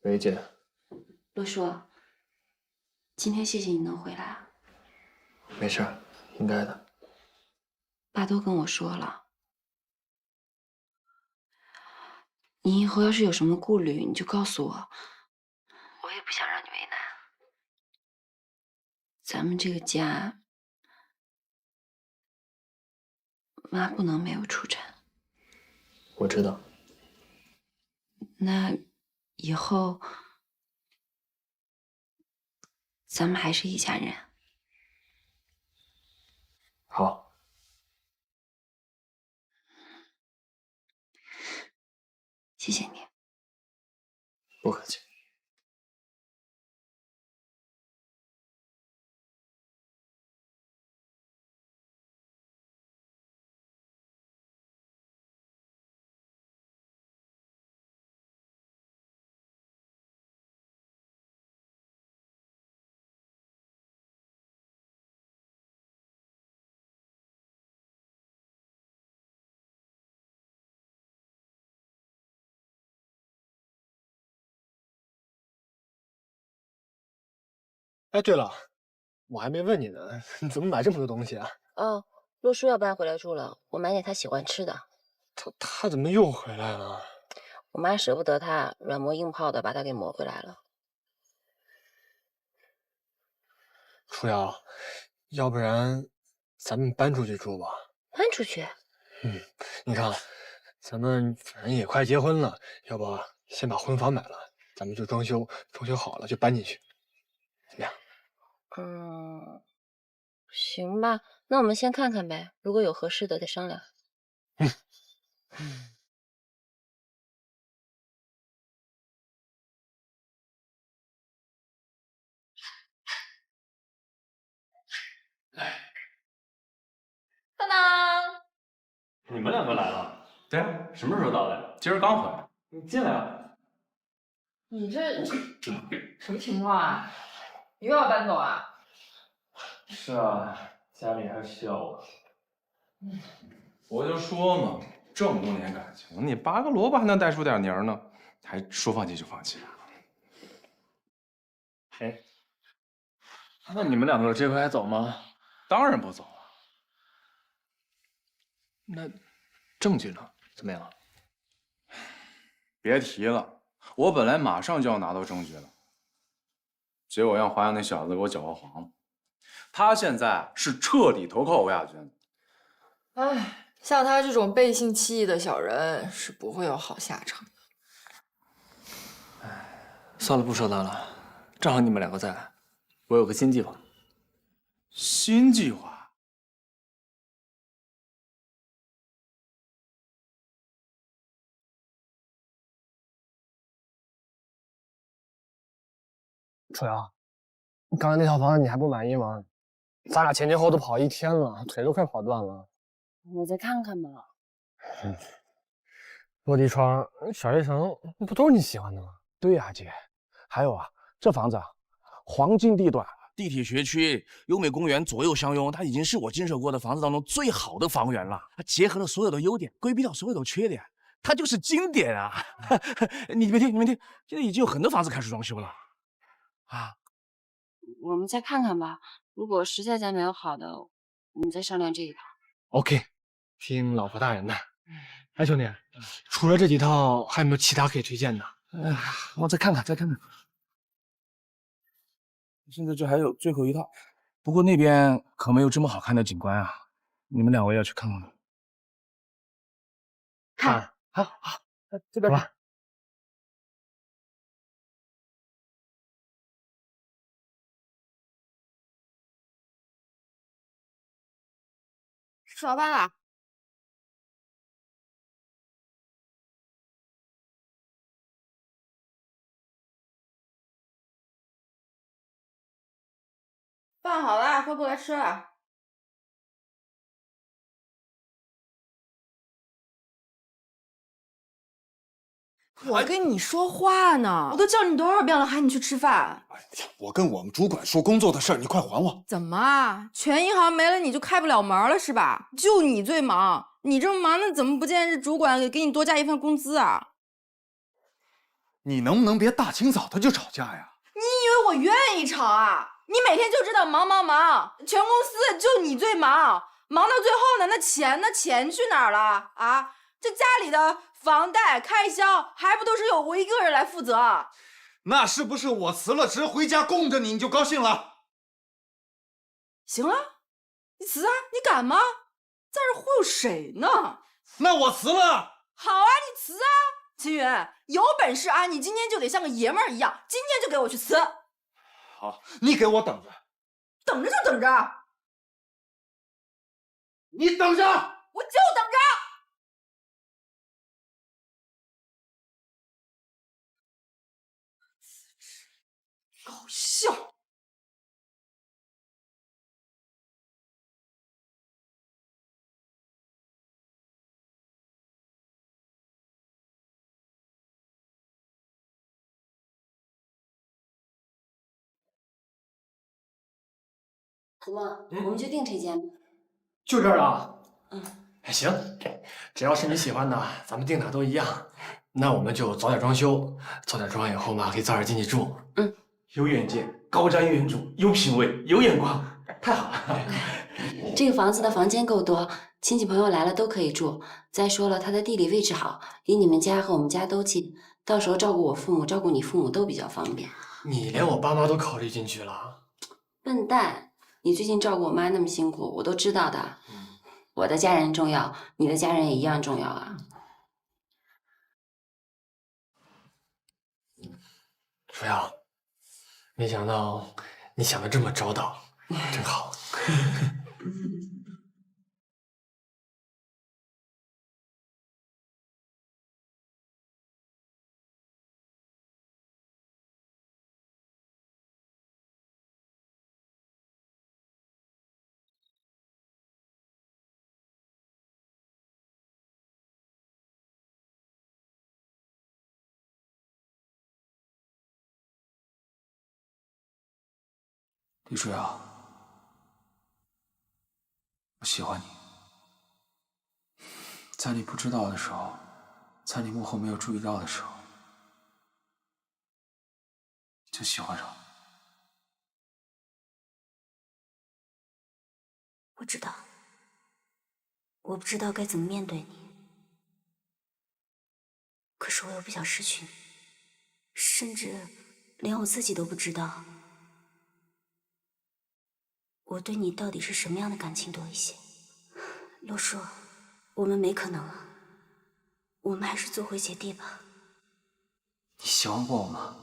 Speaker 1: 喂，姐。
Speaker 10: 罗叔，今天谢谢你能回来啊。
Speaker 1: 没事，应该的。
Speaker 10: 爸都跟我说了，你以后要是有什么顾虑，你就告诉我，我也不想让你为难。
Speaker 3: 咱们这个家，妈不能没有初晨。
Speaker 1: 我知道。
Speaker 3: 那以后咱们还是一家人。
Speaker 1: 好。
Speaker 3: 谢谢你。
Speaker 1: 不客气。哎，对了，我还没问你呢，你怎么买这么多东西啊？
Speaker 10: 哦，洛叔要搬回来住了，我买点他喜欢吃的。
Speaker 1: 他怎么又回来了？
Speaker 10: 我妈舍不得他，软磨硬泡的把他给磨回来了。
Speaker 1: 初瑶，要不然咱们搬出去住吧？
Speaker 10: 搬出去？
Speaker 1: 你看，咱们反正也快结婚了，要不先把婚房买了，咱们就装修，装修好了就搬进去，怎么样？
Speaker 10: 行吧，那我们先看看呗，如果有合适的再商量。
Speaker 12: 当当，
Speaker 13: 你们两个来了？
Speaker 12: 对啊，
Speaker 13: 什么时候到的？今儿刚回来。
Speaker 1: 你进来啊。
Speaker 12: 你这什么情况啊？你又要搬走啊？
Speaker 13: 是啊，家里还需要我。我就说嘛，这么多年感情，你拔个萝卜还能带出点泥呢，还说放弃就放弃啊？
Speaker 1: 哎，那你们两个这回还走吗？
Speaker 13: 当然不走了。
Speaker 1: 那证据呢？怎么样？
Speaker 13: 别提了，我本来马上就要拿到证据了，结果让华阳那小子给我搅和黄了。他现在是彻底投靠欧亚军。
Speaker 12: 唉，像他这种背信弃义的小人是不会有好下场的。
Speaker 1: 算了，不说他了。正好你们两个在，我有个新计划。
Speaker 13: 新计划？
Speaker 1: 楚瑶，刚才那套房子你还不满意吗？咱俩前前后后都跑1天了，腿都快跑断了。
Speaker 10: 我再看看吧。
Speaker 1: 落地窗、小悦城，不都是你喜欢的吗？
Speaker 14: 对呀，姐。还有啊，这房子啊，黄金地段，地铁学区，优美公园左右相拥，它已经是我经手过的房子当中最好的房源了。它结合了所有的优点，规避掉所有的缺点，它就是经典啊！你们听，现在已经有很多房子开始装修了。啊，
Speaker 10: 我们再看看吧。如果实在再没有好的，我们再商量这一套。
Speaker 1: OK， 听老婆大人的。哎，兄弟，除了这几套，还有没有其他可以推荐的？
Speaker 14: 我再看看。现在这还有最后一套，不过那边可没有这么好看的景观啊，你们两位要去看看。
Speaker 1: 看，好，这边吧。
Speaker 12: 吃早饭了。饭好了，快过来吃了。我跟你说话呢，我都叫你多少遍了，喊你去吃饭。
Speaker 15: 我跟我们主管说工作的事儿，你快还我。
Speaker 12: 怎么啊？全银行没了你就开不了门了是吧？就你最忙，你这么忙，那怎么不见这主管给你多加一份工资啊？
Speaker 15: 你能不能别大清早的就吵架呀？
Speaker 12: 你以为我愿意吵啊？你每天就知道忙，全公司就你最忙，忙到最后呢，那钱去哪儿了啊？这家里的房贷开销还不都是由我一个人来负责？
Speaker 15: 那是不是我辞了职回家供着你，你就高兴了？
Speaker 12: 行了，你辞啊，你敢吗？在这忽悠谁呢？
Speaker 15: 那我辞了。
Speaker 12: 好啊，你辞啊，秦云，有本事啊，你今天就得像个爷们儿一样，今天就给我去辞。
Speaker 15: 好，你给我等着。
Speaker 12: 等着就等着。
Speaker 15: 你等着。
Speaker 12: 我就等着。搞笑。
Speaker 3: 怎么，我们就定这间？
Speaker 1: 就这儿啊？
Speaker 3: 嗯，
Speaker 1: 行，只要是你喜欢的，咱们定哪都一样。那我们就早点装修，早点装完以后嘛，可以早点进去住。
Speaker 3: 嗯，
Speaker 14: 有远见，高瞻远瞩，有品位，有眼光，太好了。
Speaker 3: 这个房子的房间够多，亲戚朋友来了都可以住。再说了，它的地理位置好，离你们家和我们家都近，到时候照顾我父母、照顾你父母都比较方便。
Speaker 1: 你连我爸妈都考虑进去了？
Speaker 3: 笨蛋，你最近照顾我妈那么辛苦，我都知道的。我的家人重要，你的家人也一样重要啊。
Speaker 1: 舒瑶，没想到你想的这么周到，真好。
Speaker 16: 李舒瑶，我喜欢你。在你不知道的时候，在你幕后没有注意到的时候，就喜欢上了。
Speaker 17: 我知道，我不知道该怎么面对你，可是我又不想失去你，甚至连我自己都不知道。我对你到底是什么样的感情多一些？罗叔，我们没可能了，我们还是做回姐弟吧。
Speaker 16: 你喜欢过我吗？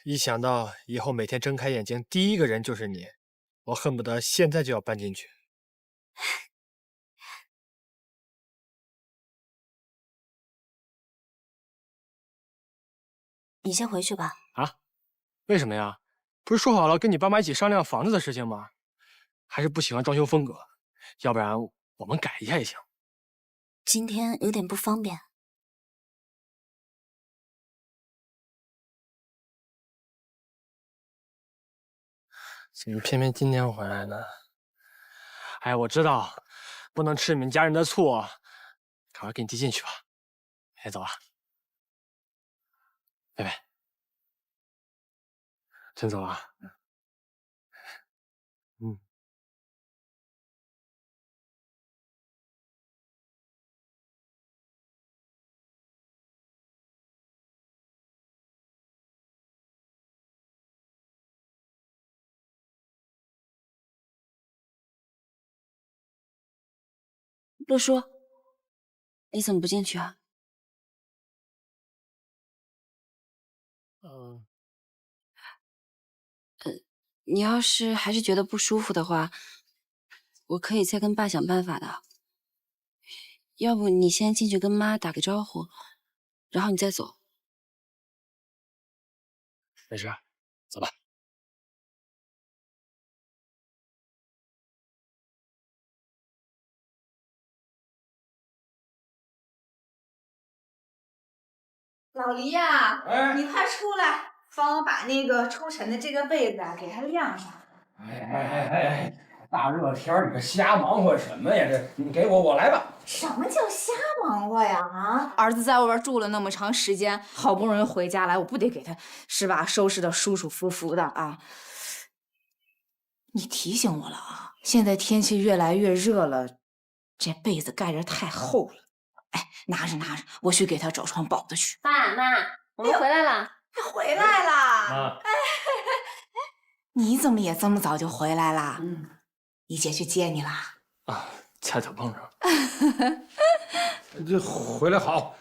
Speaker 1: 一想到以后每天睁开眼睛第一个人就是你，我恨不得现在就要搬进去。
Speaker 17: 你先回去吧。
Speaker 1: 啊？为什么呀？不是说好了跟你爸妈一起商量房子的事情吗？还是不喜欢装修风格？要不然我们改一下也行。
Speaker 17: 今天有点不方便。
Speaker 1: 怎么偏偏今天回来呢？哎，我知道，不能吃你们家人的醋，赶快给你递进去吧。哎，走吧，贝贝，真走啊？嗯。
Speaker 3: 洛叔，你怎么不进去啊？你要是还是觉得不舒服的话，我可以再跟爸想办法的。要不你先进去跟妈打个招呼，然后你再走。
Speaker 1: 没事，走吧。
Speaker 6: 老黎呀，你快出来，帮我把那个抽尘的这个被子啊给它晾上。
Speaker 18: 大热天儿，你这瞎忙活什么呀？这你给我，我来吧。
Speaker 6: 什么叫瞎忙活呀？啊，儿子在外边住了那么长时间，好不容易回家来，我不得给他是吧？收拾的舒舒服服的啊。你提醒我了啊，现在天气越来越热了，这被子盖着太厚了。哎，拿着拿着，我去给他找床薄的去。
Speaker 19: 爸妈，我们回来了。
Speaker 6: 回来啦！
Speaker 1: 妈，
Speaker 6: 哎，你怎么也这么早就回来啦？一姐去接你啦？
Speaker 1: 啊，恰巧碰上。
Speaker 18: 这回来好，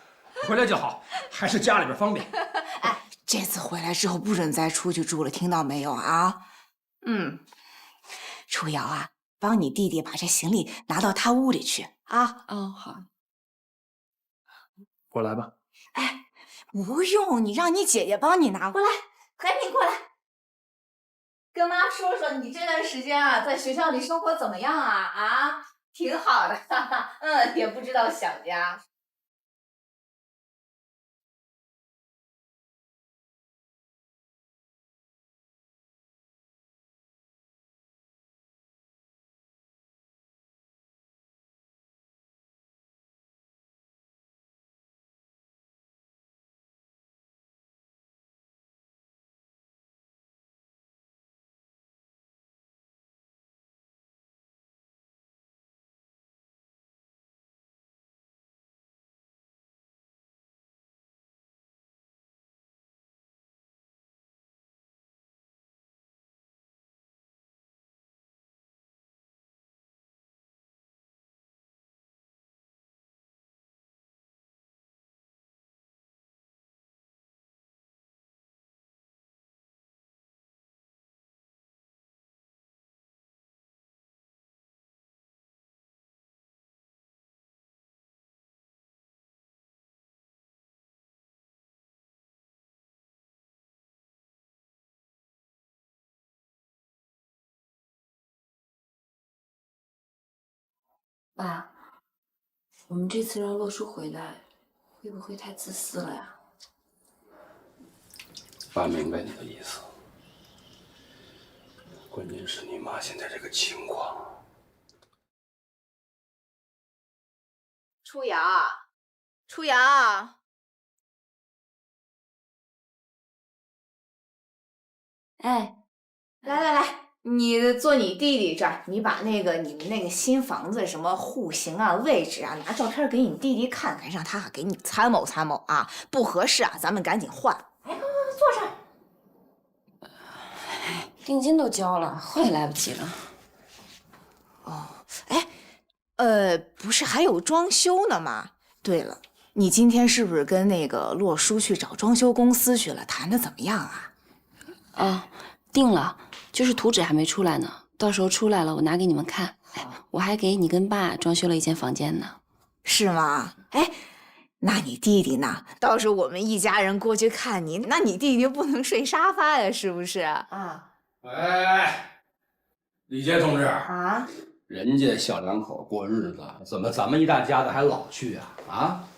Speaker 18: 回来就好，还是家里边方便。
Speaker 6: 哎，这次回来之后不准再出去住了，听到没有啊？初瑶啊，帮你弟弟把这行李拿到他屋里去啊。
Speaker 10: 哦，好。
Speaker 1: 我来吧。
Speaker 6: 哎，不用，你让你姐姐帮你拿过来。赶紧过来，跟妈说说你这段时间啊，在学校里生活怎么样啊？啊，挺好的，哈哈，也不知道想家。
Speaker 10: 爸，我们这次让洛叔回来，会不会太自私了呀？
Speaker 5: 爸明白你的意思，关键是你妈现在这个情况。
Speaker 6: 初瑶，初瑶，哎，来来来，你坐你弟弟这儿，你把你们那个新房子什么户型啊、位置啊，拿照片给你弟弟看看，让他给你参谋参谋啊。不合适啊，咱们赶紧换。哎，坐这儿。
Speaker 10: 定金都交了，换也来不及了。
Speaker 6: 哦，哎，不是还有装修呢吗？对了，你今天是不是跟那个洛叔去找装修公司去了？谈的怎么样啊？
Speaker 10: 啊，定了，就是图纸还没出来呢，到时候出来了我拿给你们看。哎，我还给你跟爸装修了一间房间呢。
Speaker 6: 是吗？哎，那你弟弟呢？到时候我们一家人过去看你，那你弟弟不能睡沙发呀，是不是？啊。
Speaker 5: 哎，李杰同志
Speaker 6: 啊，
Speaker 5: 人家小两口过日子，怎么咱们一大家子还老去啊？啊，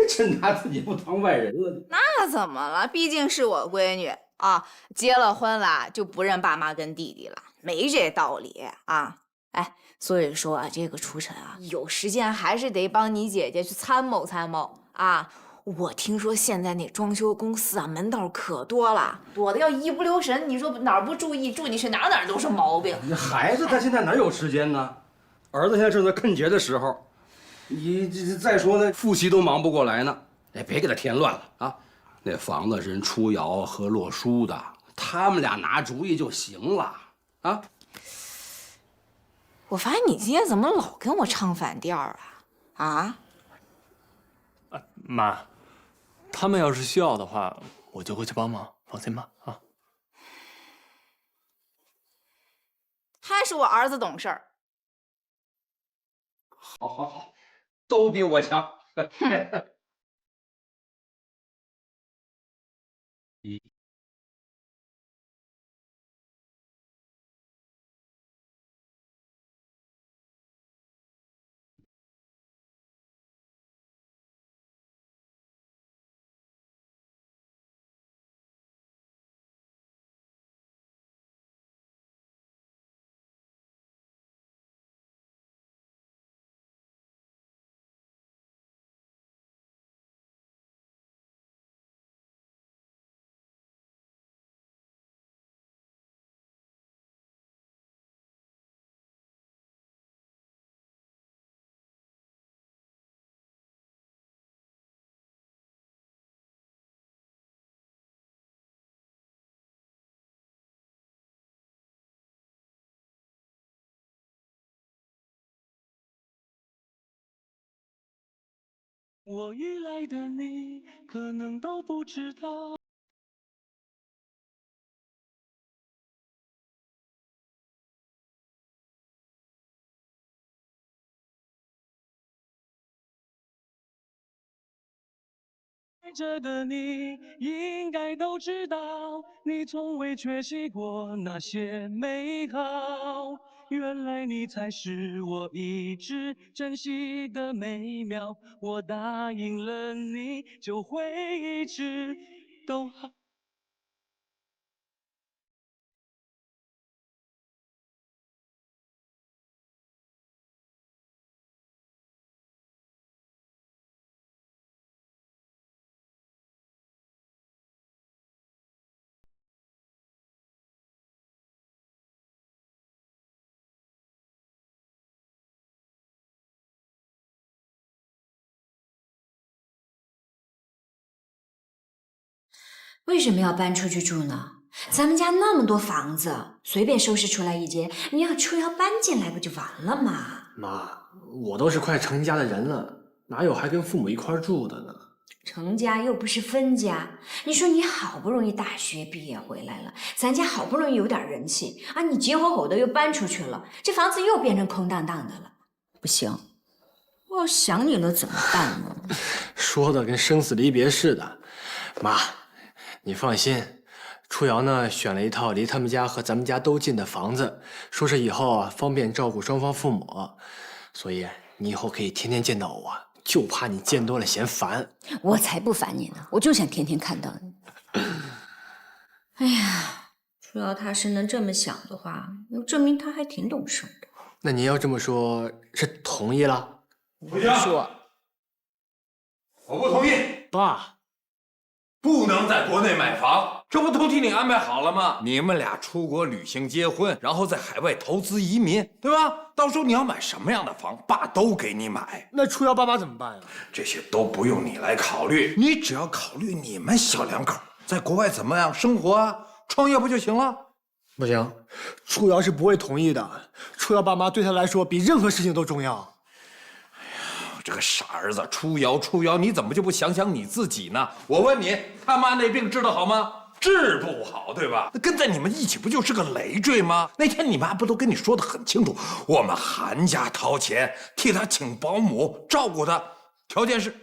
Speaker 5: 这拿自己不当外人了？
Speaker 6: 那怎么了？毕竟是我闺女啊，结了婚了就不认爸妈跟弟弟了，没这道理啊！哎，所以说啊，这个初晨啊，有时间还是得帮你姐姐去参谋参谋啊。我听说现在那装修公司啊，门道可多了，多的要一不留神。你说哪儿不注意，住进去哪儿都是毛病。
Speaker 5: 你孩子他现在哪有时间呢？儿子现在正在啃节的时候，你这再说呢，复习都忙不过来呢。哎，别给他添乱了啊！那房子是人初瑶和洛叔的，他们俩拿主意就行了啊。
Speaker 6: 我发现你今天怎么老跟我唱反调啊？啊？
Speaker 1: 妈。他们要是需要的话，我就会去帮忙，放心吧啊！
Speaker 6: 还是我儿子懂事儿。
Speaker 5: 好，好，好，都比我强。
Speaker 11: 我依赖的你可能都不知道。爱着的你应该都知道，你从未缺席过那些美好。原来你才是我一直珍惜的美妙。我答应了你，就会一直都好。
Speaker 3: 为什么要搬出去住呢？咱们家那么多房子，随便收拾出来一间，你要初瑶搬进来不就完了吗？
Speaker 1: 妈，我都是快成家的人了，哪有还跟父母一块住的呢？
Speaker 3: 成家又不是分家，你说你好不容易大学毕业回来了，咱家好不容易有点人气啊，你急吼吼的又搬出去了，这房子又变成空荡荡的了，不行，我要想你了怎么办呢？
Speaker 1: 说的跟生死离别似的，妈，你放心，初瑶呢选了一套离他们家和咱们家都近的房子，说是以后啊方便照顾双方父母，所以你以后可以天天见到我。就怕你见多了嫌烦，
Speaker 3: 我才不烦你呢，我就想天天看到你。哎呀，初瑶他是能这么想的话，那证明他还挺懂事的。
Speaker 1: 那你要这么说，是同意了？
Speaker 4: 不行，我不同意。
Speaker 1: 爸，
Speaker 4: 不能在国内买房，这不都替你安排好了吗？你们俩出国旅行结婚，然后在海外投资移民，对吧？到时候你要买什么样的房，爸都给你买。
Speaker 1: 那初瑶爸妈怎么办呀？
Speaker 4: 这些都不用你来考虑，你只要考虑你们小两口在国外怎么样生活啊，创业不就行了？
Speaker 1: 不行，初瑶是不会同意的。初瑶爸妈对他来说比任何事情都重要。
Speaker 4: 这个傻儿子，初瑶，你怎么就不想想你自己呢？我问你，他妈那病治得好吗？治不好，对吧？那跟在你们一起不就是个累赘吗？那天你妈不都跟你说得很清楚，我们韩家掏钱替他请保姆照顾他，条件是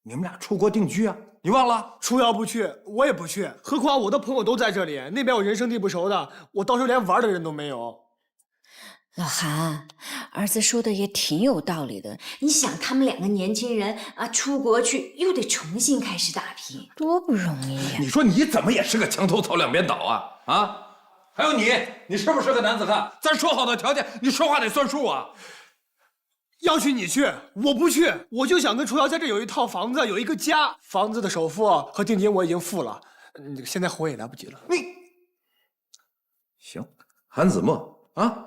Speaker 4: 你们俩出国定居啊，你忘了？
Speaker 1: 初瑶不去，我也不去，何况我的朋友都在这里，那边我人生地不熟的，我到时候连玩的人都没有。
Speaker 3: 老韩，儿子说的也挺有道理的。你想，他们两个年轻人啊，出国去又得重新开始打拼，多不容易呀！
Speaker 4: 你说你怎么也是个墙头草两边倒啊？啊！还有你是不是个男子汉？咱说好的条件，你说话得算数啊！
Speaker 1: 要去你去，我不去，我就想跟初瑶在这有一套房子，有一个家。房子的首付和定金我已经付了，现在回也来不及了。
Speaker 4: 你行，韩子墨啊！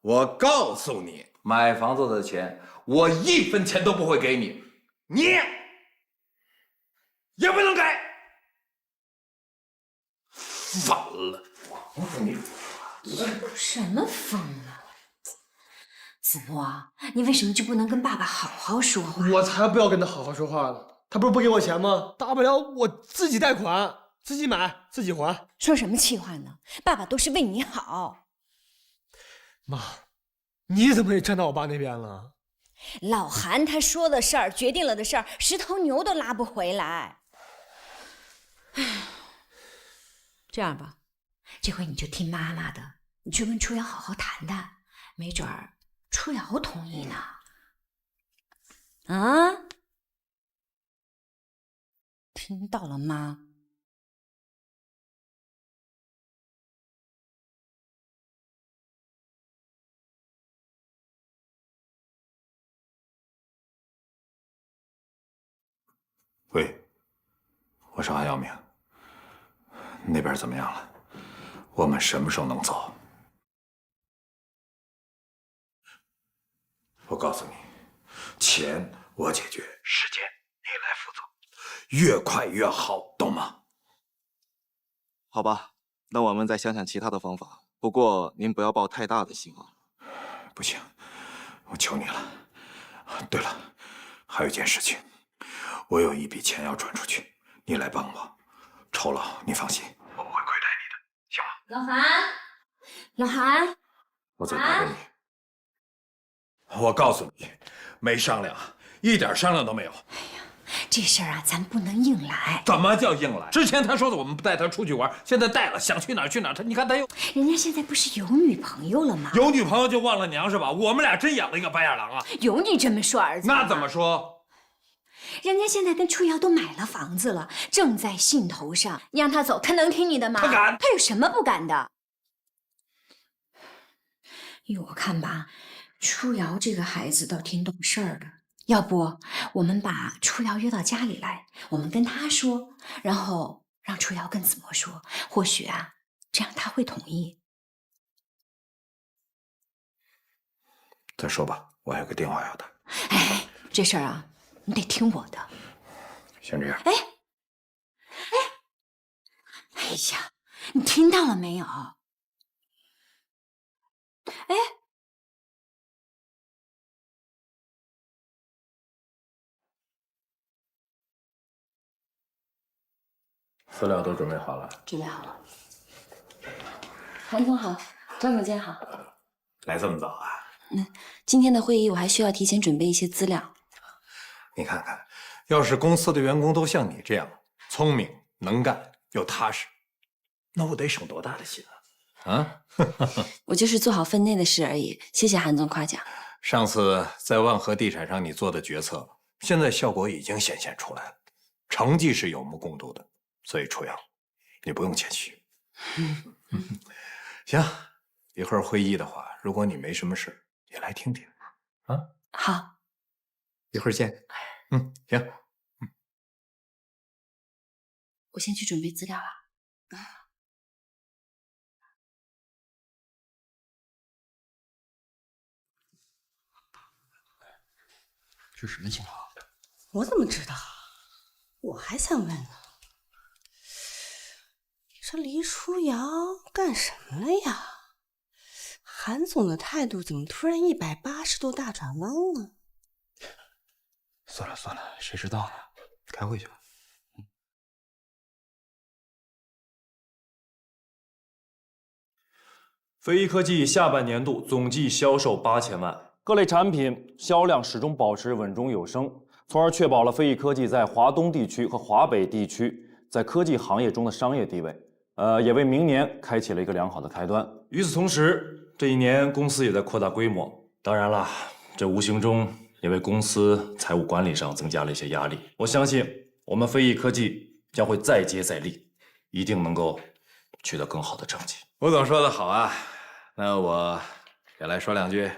Speaker 4: 我告诉你，买房子的钱我1分钱都不会给你，你也不能给。反了，你
Speaker 3: 什么疯了？子墨，你为什么就不能跟爸爸好好说话？
Speaker 1: 我才不要跟他好好说话呢！他不是不给我钱吗？大不了我自己贷款，自己买，自己还。
Speaker 3: 说什么气话呢？爸爸都是为你好。
Speaker 1: 妈，你怎么也站到我爸那边了？
Speaker 3: 老韩他说的事儿，决定了的事儿，10头牛都拉不回来。唉，这样吧，这回你就听妈妈的，你去跟初瑶好好谈谈，没准儿初瑶同意呢。啊？听到了吗？
Speaker 4: 喂，我是韩耀明，那边怎么样了？我们什么时候能走？我告诉你，钱我解决，时间你来负责，越快越好，懂吗？
Speaker 20: 好吧，那我们再想想其他的方法。不过您不要抱太大的希望。
Speaker 4: 不行，我求你了。对了，还有一件事情。我有一笔钱要转出去，你来帮我。酬劳你放心，我不会亏待你的，行吗？
Speaker 17: 老韩，老韩，
Speaker 4: 我嘴巴跟你，我告诉你，没商量，一点商量都没有。
Speaker 3: 这事儿啊，咱不能硬来。
Speaker 4: 怎么叫硬来？之前他说的我们不带他出去玩，现在带了，想去哪儿去哪儿。你看他又……
Speaker 3: 人家现在不是有女朋友了吗？
Speaker 4: 有女朋友就忘了娘是吧？我们俩真养了一个白眼狼啊！
Speaker 3: 有你这么说儿子？
Speaker 4: 那怎么说？
Speaker 3: 人家现在跟初瑶都买了房子了，正在兴头上。你让他走，他能听你的吗？
Speaker 4: 他敢？
Speaker 3: 他有什么不敢的？依我看吧，初瑶这个孩子倒挺懂事儿的。要不我们把初瑶约到家里来，我们跟他说，然后让初瑶跟子墨说，或许啊，这样他会同意。
Speaker 4: 再说吧，我还有个电话要打。
Speaker 3: 哎，这事儿啊，你得听我的。
Speaker 4: 先这样。
Speaker 3: 哎呀，你听到了没有？哎。
Speaker 4: 资料都准备好了，
Speaker 10: 准备好了。韩总好，张总监好。
Speaker 4: 来这么早啊？
Speaker 10: 今天的会议我还需要提前准备一些资料。
Speaker 4: 你看看，要是公司的员工都像你这样聪明、能干又踏实，那我得省多大的心啊！啊，
Speaker 10: 我就是做好分内的事而已，谢谢韩总夸奖。
Speaker 4: 上次在万和地产上你做的决策，现在效果已经显现出来了，成绩是有目共睹的。所以初瑶，你不用谦虚。行，一会儿会议的话，如果你没什么事，你来听听啊。
Speaker 10: 好，
Speaker 4: 一会儿见。行。
Speaker 10: 我先去准备资料了。
Speaker 9: 这什么情况？
Speaker 21: 我怎么知道？我还想问呢。这黎初瑶干什么了呀？韩总的态度怎么突然180度大转弯了？
Speaker 9: 算了算了，谁知道呢？开会去吧。
Speaker 22: 飞翼科技下半年度总计销售8000万，各类产品销量始终保持稳中有升，从而确保了飞翼科技在华东地区和华北地区在科技行业中的商业地位。也为明年开启了一个良好的开端。与此同时，这一年公司也在扩大规模，当然了，这无形中也为公司财务管理上增加了一些压力。我相信我们飞翼科技将会再接再厉，一定能够取得更好的成绩。
Speaker 4: 吴总说的好啊，那我也来说两句。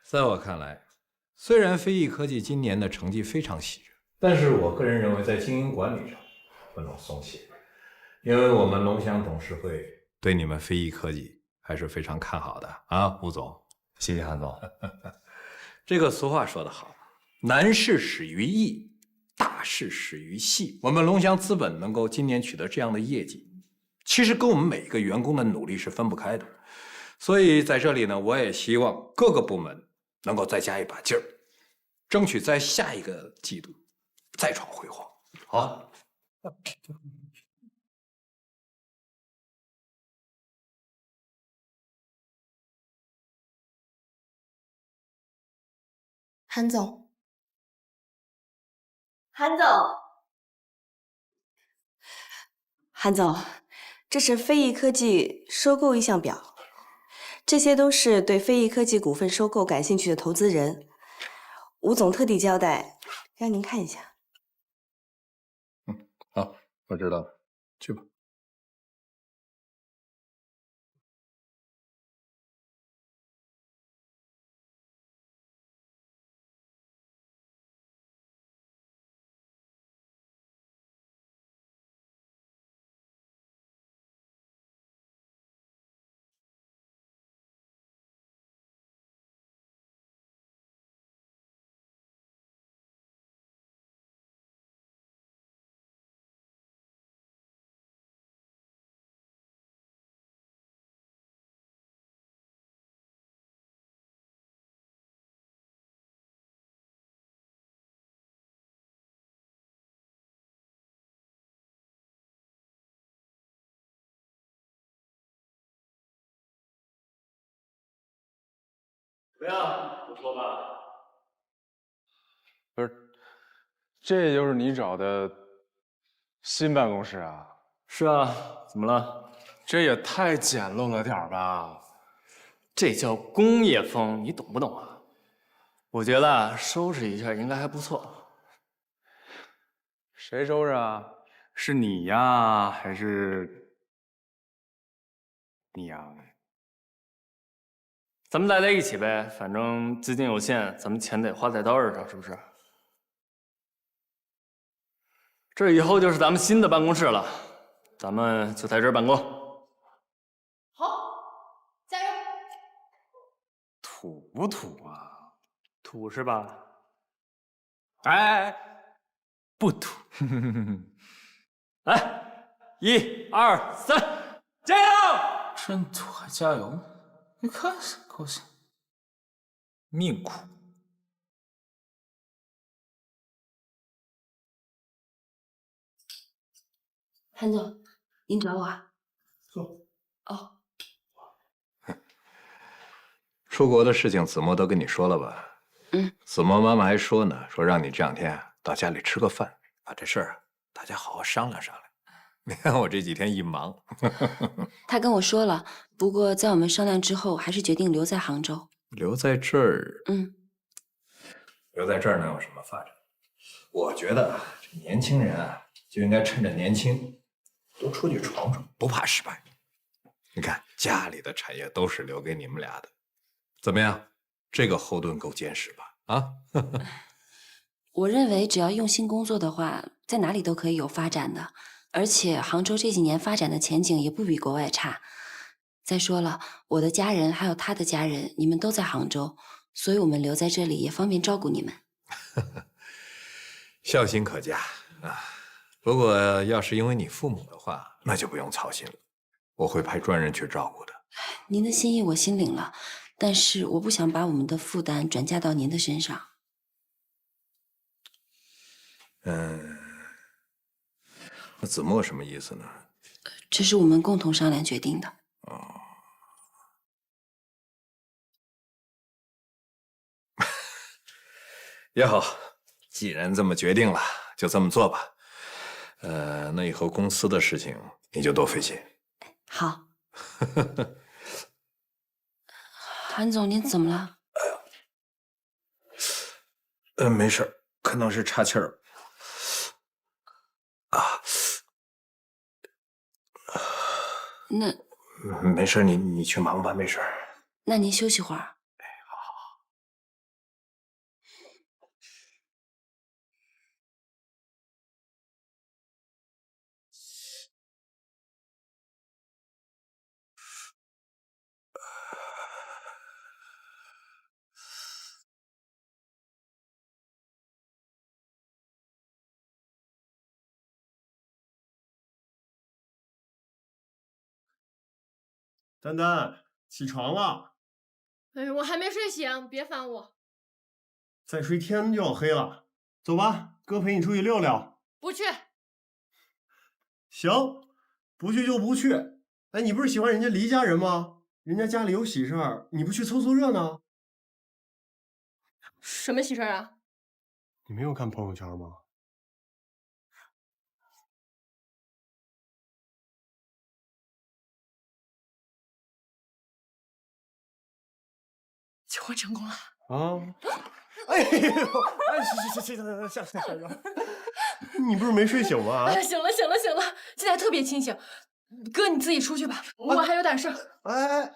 Speaker 4: 在我看来，虽然飞翼科技今年的成绩非常喜人，但是我个人认为在经营管理上不能松懈。因为我们龙翔董事会对你们飞翼科技还是非常看好的啊，吴总。
Speaker 22: 谢谢韩总。
Speaker 4: 这个俗话说得好，难事始于易，大事始于细。我们龙翔资本能够今年取得这样的业绩，其实跟我们每一个员工的努力是分不开的。所以在这里呢，我也希望各个部门能够再加一把劲儿，争取在下一个季度再创辉煌。好。
Speaker 21: 韩总，
Speaker 17: 韩总，
Speaker 21: 韩总，这是飞翼科技收购意向表，这些都是对飞翼科技股份收购感兴趣的投资人。吴总特地交代，让您看一下。
Speaker 4: 好，我知道了，去吧。
Speaker 1: 怎么样，不错吧？
Speaker 13: 不是，这就是你找的新办公室啊？
Speaker 1: 是啊，怎么了？
Speaker 13: 这也太简陋了点儿吧？
Speaker 1: 这叫工业风，你懂不懂啊？我觉得收拾一下应该还不错。
Speaker 13: 谁收拾啊？是你呀，还是你呀？
Speaker 1: 咱们大家一起呗，反正资金有限，咱们钱得花在刀刃上，是不是？这以后就是咱们新的办公室了，咱们就在这儿办公。
Speaker 12: 好，加油！
Speaker 13: 土不土啊？
Speaker 1: 土是吧？
Speaker 13: 哎，
Speaker 1: 不土。来，1、2、3，加油！
Speaker 16: 真土还加油？你看高兴，命苦。
Speaker 10: 韩总，您找我啊？
Speaker 8: 坐。
Speaker 10: 哦，
Speaker 4: 出国的事情子墨都跟你说了吧？子墨妈妈还说呢，说让你这两天到家里吃个饭，把这事儿大家好好商量商量。你看我这几天一忙，
Speaker 10: 他跟我说了，不过在我们商量之后，还是决定留在杭州。
Speaker 4: 留在这儿，留在这儿能有什么发展？我觉得啊，这年轻人啊，就应该趁着年轻，多出去闯闯，不怕失败。你看家里的产业都是留给你们俩的，怎么样？这个后盾够坚实吧？啊？
Speaker 10: 我认为只要用心工作的话，在哪里都可以有发展的。而且杭州这几年发展的前景也不比国外差。再说了，我的家人还有他的家人，你们都在杭州，所以我们留在这里也方便照顾你们。
Speaker 4: 孝心可嘉啊！不过要是因为你父母的话，那就不用操心了，我会派专人去照顾的。
Speaker 10: 您的心意我心领了，但是我不想把我们的负担转嫁到您的身上。
Speaker 4: 那子墨什么意思呢？
Speaker 10: 这是我们共同商量决定的。
Speaker 4: 也好，既然这么决定了，就这么做吧。那以后公司的事情你就多费心。
Speaker 10: 好。韩总，您怎么了？
Speaker 4: 没事，可能是岔气儿。
Speaker 10: 那
Speaker 4: 没事，你去忙吧，没事。
Speaker 10: 那您休息会儿。
Speaker 8: 丹丹，起床了！
Speaker 2: 哎，我还没睡醒，别烦我。
Speaker 8: 再睡天就要黑了，走吧，哥陪你出去溜溜。
Speaker 2: 不去。
Speaker 8: 行，不去就不去。哎，你不是喜欢人家黎家人吗？人家家里有喜事儿，你不去凑凑热闹？
Speaker 2: 什么喜事儿啊？
Speaker 8: 你没有看朋友圈吗？
Speaker 2: 求婚成功了
Speaker 8: 啊！哎呦，哎，下，你不是没睡醒吗？
Speaker 2: 醒了，现在特别清醒。哥，你自己出去吧，我还有点事。
Speaker 8: 哎，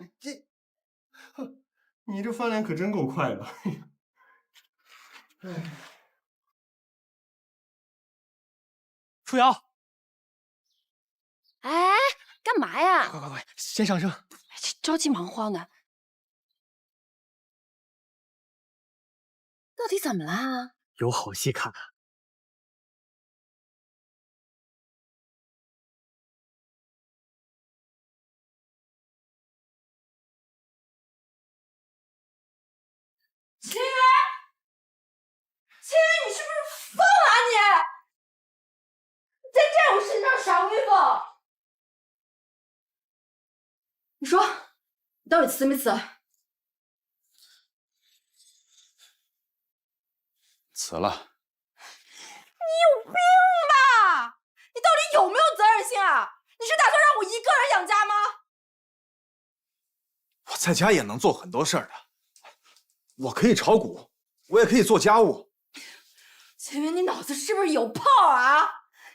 Speaker 8: 你这翻脸可真够快的。
Speaker 1: 初瑶，
Speaker 10: 哎，干嘛呀？
Speaker 1: 快，先上车。
Speaker 10: 着急忙慌的。到底怎么啦？
Speaker 1: 有好戏看啊！
Speaker 12: 秦宇，你是不是疯了你？在我身上耍威风！你说，你到底辞没辞？
Speaker 9: 辞了。
Speaker 12: 你有病吧？你到底有没有责任心啊？你是打算让我一个人养家吗？
Speaker 9: 我在家也能做很多事儿的，我可以炒股，我也可以做家务。
Speaker 12: 秦云，你脑子是不是有泡啊？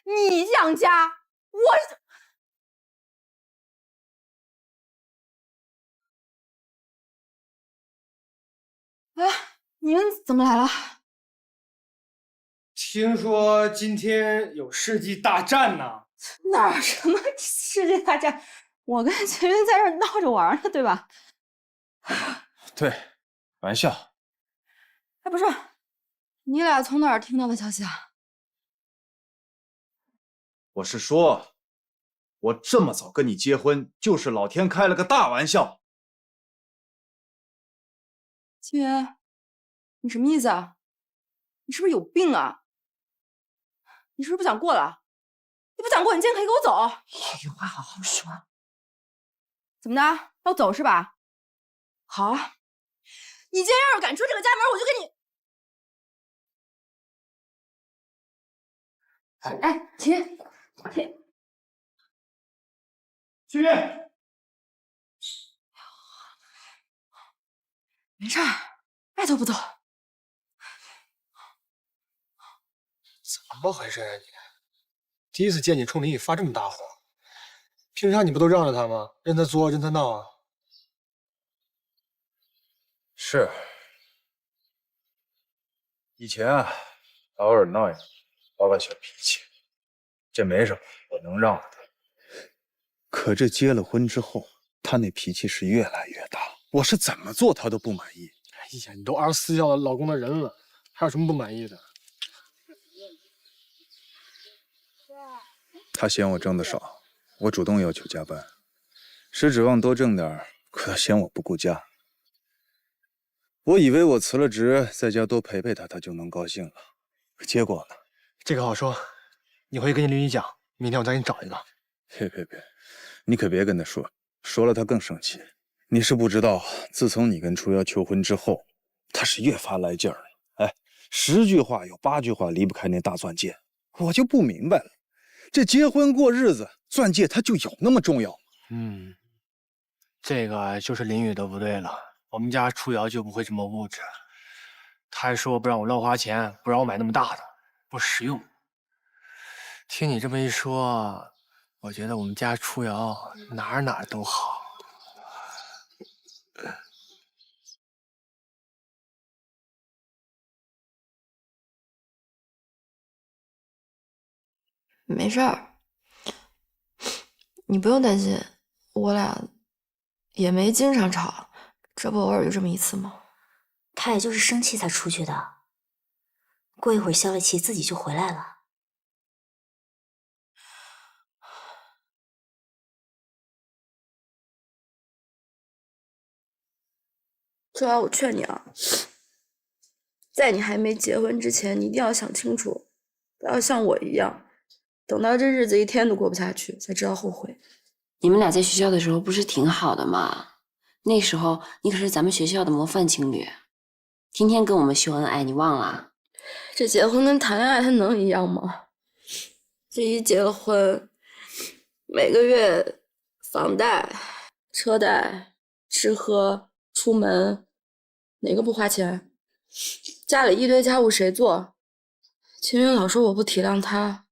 Speaker 12: 你养家，我……哎，你们怎么来了？
Speaker 1: 听说今天有世纪大战呢？
Speaker 12: 哪儿什么世界大战？我跟秦云在这儿闹着玩呢，对吧？
Speaker 9: 对，玩笑。
Speaker 12: 哎，不是，你俩从哪儿听到的消息啊？
Speaker 9: 我是说，我这么早跟你结婚，就是老天开了个大玩笑。
Speaker 12: 秦云，你什么意思啊？你是不是有病啊？你是不是不想过了？你不想过，你今天可以给我走。
Speaker 3: 有话好好说。
Speaker 12: 怎么的？要走是吧？好啊，你今天要是敢出这个家门，我就给你……哎，秦云，
Speaker 1: 秦云，
Speaker 12: 没事儿，爱走不走。
Speaker 1: 怎么回事啊你？第一次见你冲林雨发这么大火，平常你不都让着他吗？任他作，任他闹啊。
Speaker 9: 是，以前啊，偶尔闹一闹，发发小脾气，这没什么，我能让着他。可这结了婚之后，他那脾气是越来越大，我是怎么做他都不满意。
Speaker 1: 哎呀，你都24要了老公的人了，还有什么不满意的？
Speaker 9: 他嫌我挣的少，我主动要求加班，是指望多挣点，可他嫌我不顾家。我以为我辞了职，在家多陪陪他，他就能高兴了。结果呢？
Speaker 1: 这个好说，你回去跟你邻居讲，明天我再给你找一个。
Speaker 9: 别，你可别跟他说，说了他更生气。你是不知道，自从你跟初瑶求婚之后，他是越发来劲儿了。哎，10句话有8句话离不开那大钻戒，我就不明白了。这结婚过日子，钻戒它就有那么重要吗？
Speaker 1: 这个就是林雨的不对了。我们家初瑶就不会这么物质，他还说不让我乱花钱，不让我买那么大的，不实用。听你这么一说，我觉得我们家初瑶哪儿都好。
Speaker 2: 没事儿，你不用担心，我俩也没经常吵，这不偶尔就这么一次吗？
Speaker 17: 他也就是生气才出去的，过一会儿消了气自己就回来了。
Speaker 2: 周瑶，我劝你啊，在你还没结婚之前，你一定要想清楚，不要像我一样，等到这日子一天都过不下去，才知道后悔。
Speaker 10: 你们俩在学校的时候不是挺好的吗？那时候你可是咱们学校的模范情侣，天天跟我们秀恩爱，你忘了？
Speaker 2: 这结婚跟谈恋爱它能一样吗？这一结了婚，每个月房贷、车贷、吃喝、出门，哪个不花钱？家里一堆家务谁做？秦云老说我不体谅他，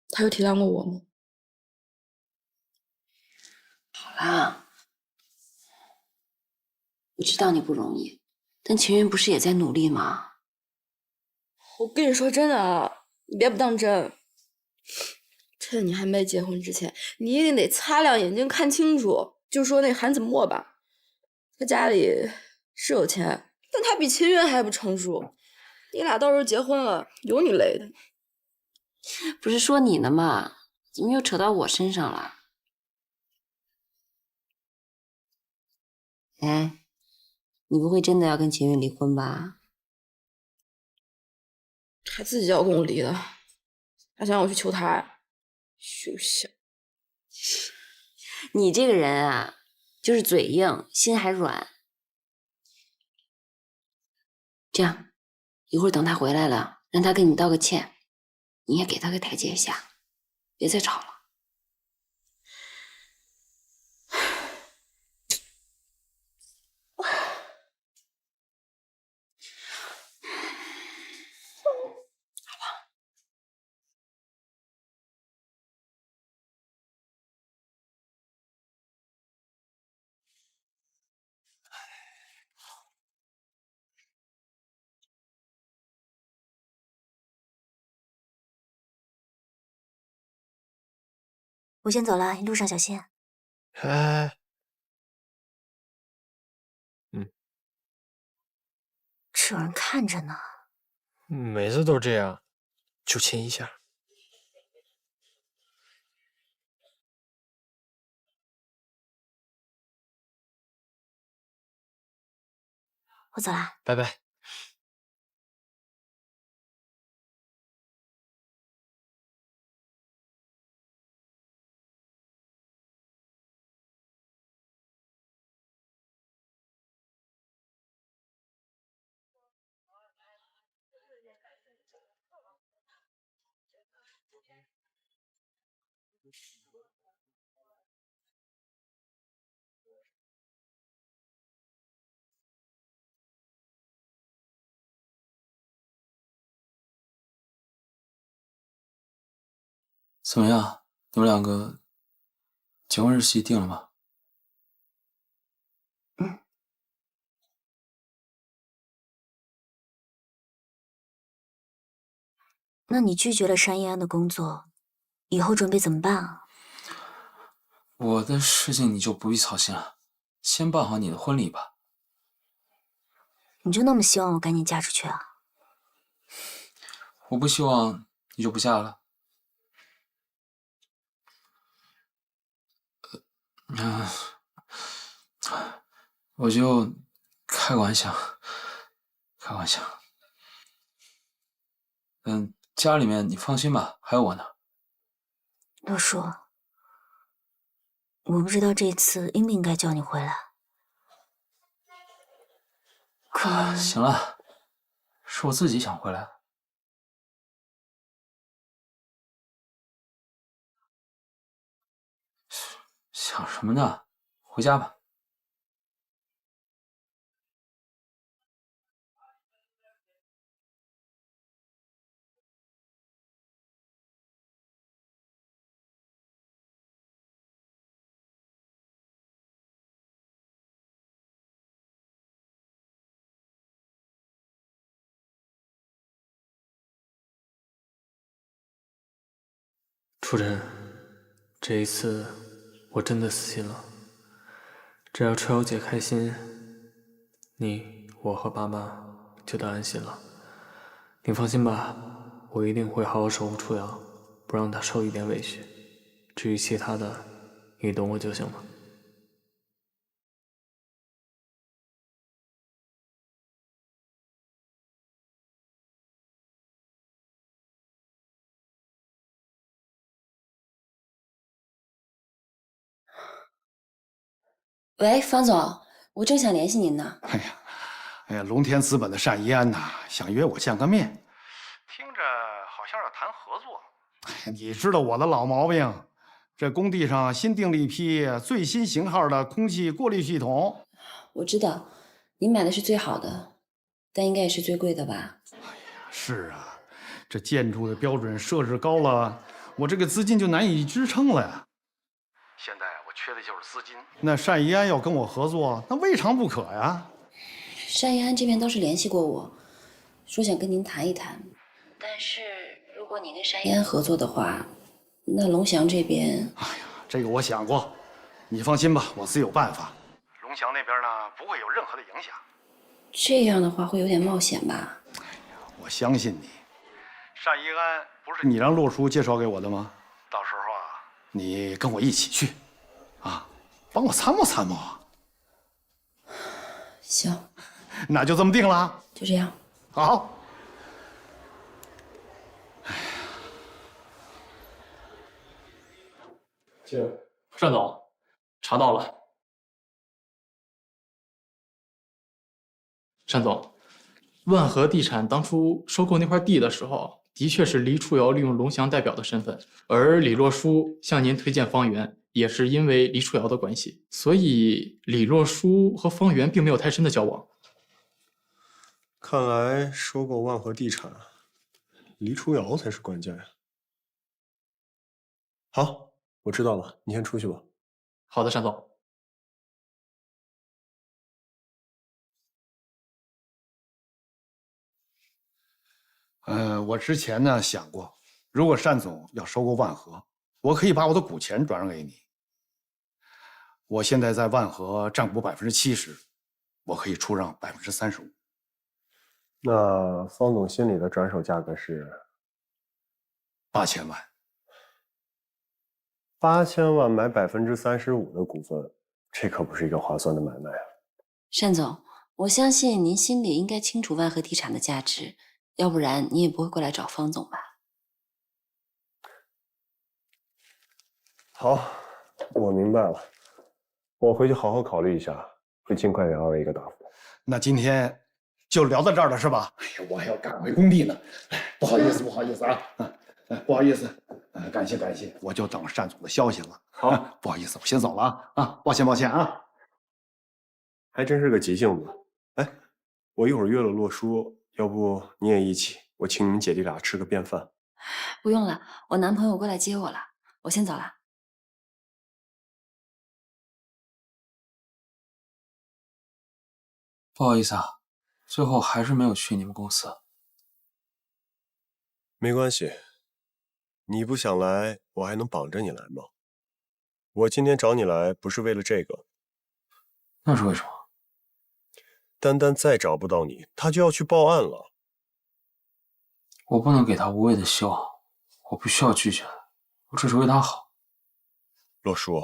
Speaker 2: 他有体谅过我吗？
Speaker 10: 好啦，我知道你不容易，但秦云不是也在努力吗？
Speaker 2: 我跟你说真的啊，你别不当真。趁你还没结婚之前，你一定得擦亮眼睛看清楚。就说那韩子墨吧，他家里是有钱，但他比秦云还不成熟。你俩到时候结婚了，有你累的。
Speaker 10: 不是说你呢吗？怎么又扯到我身上了？哎，你不会真的要跟秦云离婚吧？
Speaker 2: 他自己要跟我离的，他想让我去求他，休想！
Speaker 10: 你这个人啊，就是嘴硬，心还软。这样，一会儿等他回来了，让他跟你道个歉，你也给他个台阶下，别再吵了。
Speaker 17: 我先走了，一路上小心。
Speaker 1: 哎，
Speaker 17: 是有人看着呢。
Speaker 1: 每次都这样，就亲一下。
Speaker 17: 我走啦，
Speaker 1: 拜拜。
Speaker 16: 怎么样？你们两个结婚日期定了吗？
Speaker 17: 那你拒绝了单一安的工作，以后准备怎么办啊？
Speaker 16: 我的事情你就不必操心了，先办好你的婚礼吧。
Speaker 17: 你就那么希望我赶紧嫁出去啊？
Speaker 16: 我不希望你就不嫁了。我就开个玩笑，开个玩笑。家里面你放心吧，还有我呢。
Speaker 17: 洛叔，我不知道这次应不应该叫你回来。
Speaker 16: 行了，是我自己想回来。想什么呢？回家吧。
Speaker 1: 初晨，这一次我真的死心了。只要初瑶姐开心，你、我和爸妈就都安心了。你放心吧，我一定会好好守护初瑶，不让她受一点委屈。至于其他的，你懂我就行了。
Speaker 10: 喂，方总，我正想联系您呢。
Speaker 18: 哎呀，龙田资本的单一安呐，想约我见个面，听着好像要谈合作。哎，你知道我的老毛病，这工地上新订了一批最新型号的空气过滤系统。
Speaker 10: 我知道，您买的是最好的，但应该也是最贵的吧？
Speaker 18: 是啊，这建筑的标准设置高了，我这个资金就难以支撑了呀。现在我缺的就是资金。那单一安要跟我合作，那未尝不可呀。
Speaker 10: 单一安这边倒是联系过我，说想跟您谈一谈。但是如果你跟单一安合作的话，那龙翔这边……
Speaker 18: 这个我想过，你放心吧，我自有办法。龙翔那边呢，不会有任何的影响。
Speaker 10: 这样的话会有点冒险吧？
Speaker 18: 我相信你。单一安不是你让洛叔介绍给我的吗？到时候啊，你跟我一起去，啊，帮我参谋参谋。
Speaker 10: 行，
Speaker 18: 那就这么定了。
Speaker 10: 就这样。
Speaker 18: 好。
Speaker 1: 单总，查到了。单总，
Speaker 7: 万和地产当初收购那块地的时候，的确是黎初瑶利用龙翔代表的身份，而李洛书向您推荐方圆，也是因为黎初瑶的关系，所以李洛书和方圆并没有太深的交往。
Speaker 8: 看来收购万和地产，黎初瑶才是关键呀。好，我知道了，你先出去吧。
Speaker 7: 好的，单总。
Speaker 18: 我之前呢想过，如果单总要收购万和，我可以把我的股钱转让给你。我现在在万和占股70%，我可以出让35%。
Speaker 8: 那方总心里的转手价格是
Speaker 18: 8000万。
Speaker 8: 8000万买35%的股份，这可不是一个划算的买卖啊。
Speaker 10: 单总，我相信您心里应该清楚万和地产的价值，要不然你也不会过来找方总吧？
Speaker 8: 好，我明白了，我回去好好考虑一下，会尽快给二位一个答复。
Speaker 18: 那今天就聊到这儿了，是吧？哎呀，我还要赶回工地呢。不好意思，不好意思啊，不好意思，感谢感谢，我就等单总的消息了。好，不好意思，我先走了啊，抱歉抱歉啊。
Speaker 8: 还真是个急性子。哎，我一会儿约了洛叔，要不你也一起？我请你们姐弟俩吃个便饭。
Speaker 10: 不用了，我男朋友过来接我了，我先走了。
Speaker 16: 不好意思啊，最后还是没有去你们公司。
Speaker 8: 没关系，你不想来，我还能绑着你来吗？我今天找你来不是为了这个。
Speaker 16: 那是为什么？
Speaker 8: 丹丹再找不到你，他就要去报案了。
Speaker 16: 我不能给他无谓的希望，我不需要拒绝，我只是为他好。
Speaker 8: 洛叔，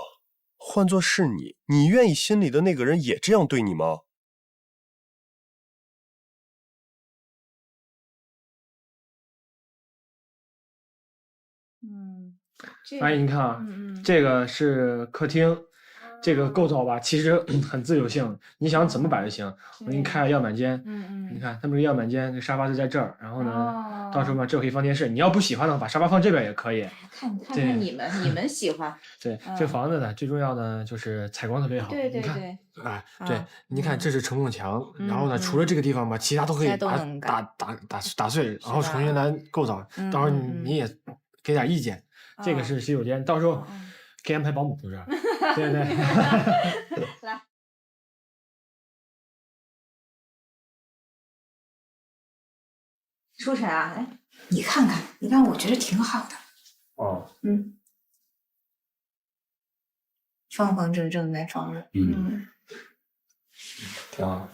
Speaker 8: 换作是你，你愿意心里的那个人也这样对你吗？
Speaker 1: 阿姨，你看啊，这个是客厅，这个构造吧，其实很自由性，你想怎么摆就行。我给你开个样板间，你看他们这个样板间，这个沙发就在这儿，然后呢，到时候嘛，这可以放电视。你要不喜欢的话，把沙发放这边也可以。
Speaker 6: 看你们喜欢。
Speaker 1: 对，这房子呢，最重要的就是采光特别好。
Speaker 6: 对对对。
Speaker 1: 哎，对，你看这是承重墙，然后呢，除了这个地方吧，其他都可以把它打碎，然后重新来构造。到时候你也给点意见。这个是洗手间，到时候可以安排保姆住这儿。对对。
Speaker 6: 来，初晨啊，来，你看看，你看，我觉得挺好的。
Speaker 1: 哦。
Speaker 6: 方方正正那房子。
Speaker 1: 挺好。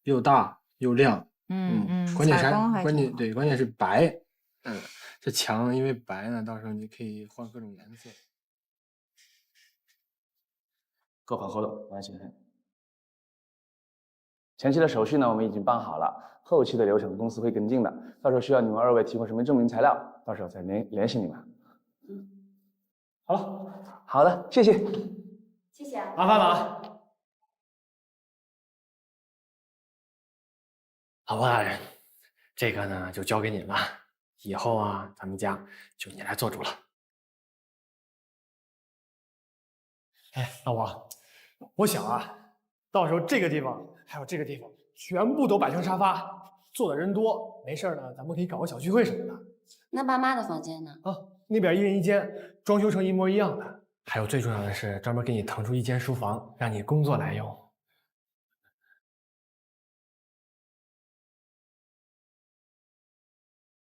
Speaker 1: 又大又亮。关键是关键是白。这墙因为白呢，到时候你可以换各种颜色。
Speaker 14: 购房合同完成。前期的手续呢，我们已经办好了，后期的流程公司会跟进的。到时候需要你们2位提供什么证明材料，到时候再联系你们。
Speaker 1: 好了，
Speaker 14: 好的，谢谢。
Speaker 17: 谢谢啊，
Speaker 1: 麻烦了啊。好吧，这个呢就交给你了，以后啊，咱们家就你来做主了。哎，老王，我想啊，到时候这个地方还有这个地方，全部都摆成沙发，坐的人多，没事呢，咱们可以搞个小聚会什么的。
Speaker 10: 那爸妈的房间呢？
Speaker 1: 啊，那边1人1间，装修成一模一样的。还有最重要的是，专门给你腾出1间书房，让你工作来用。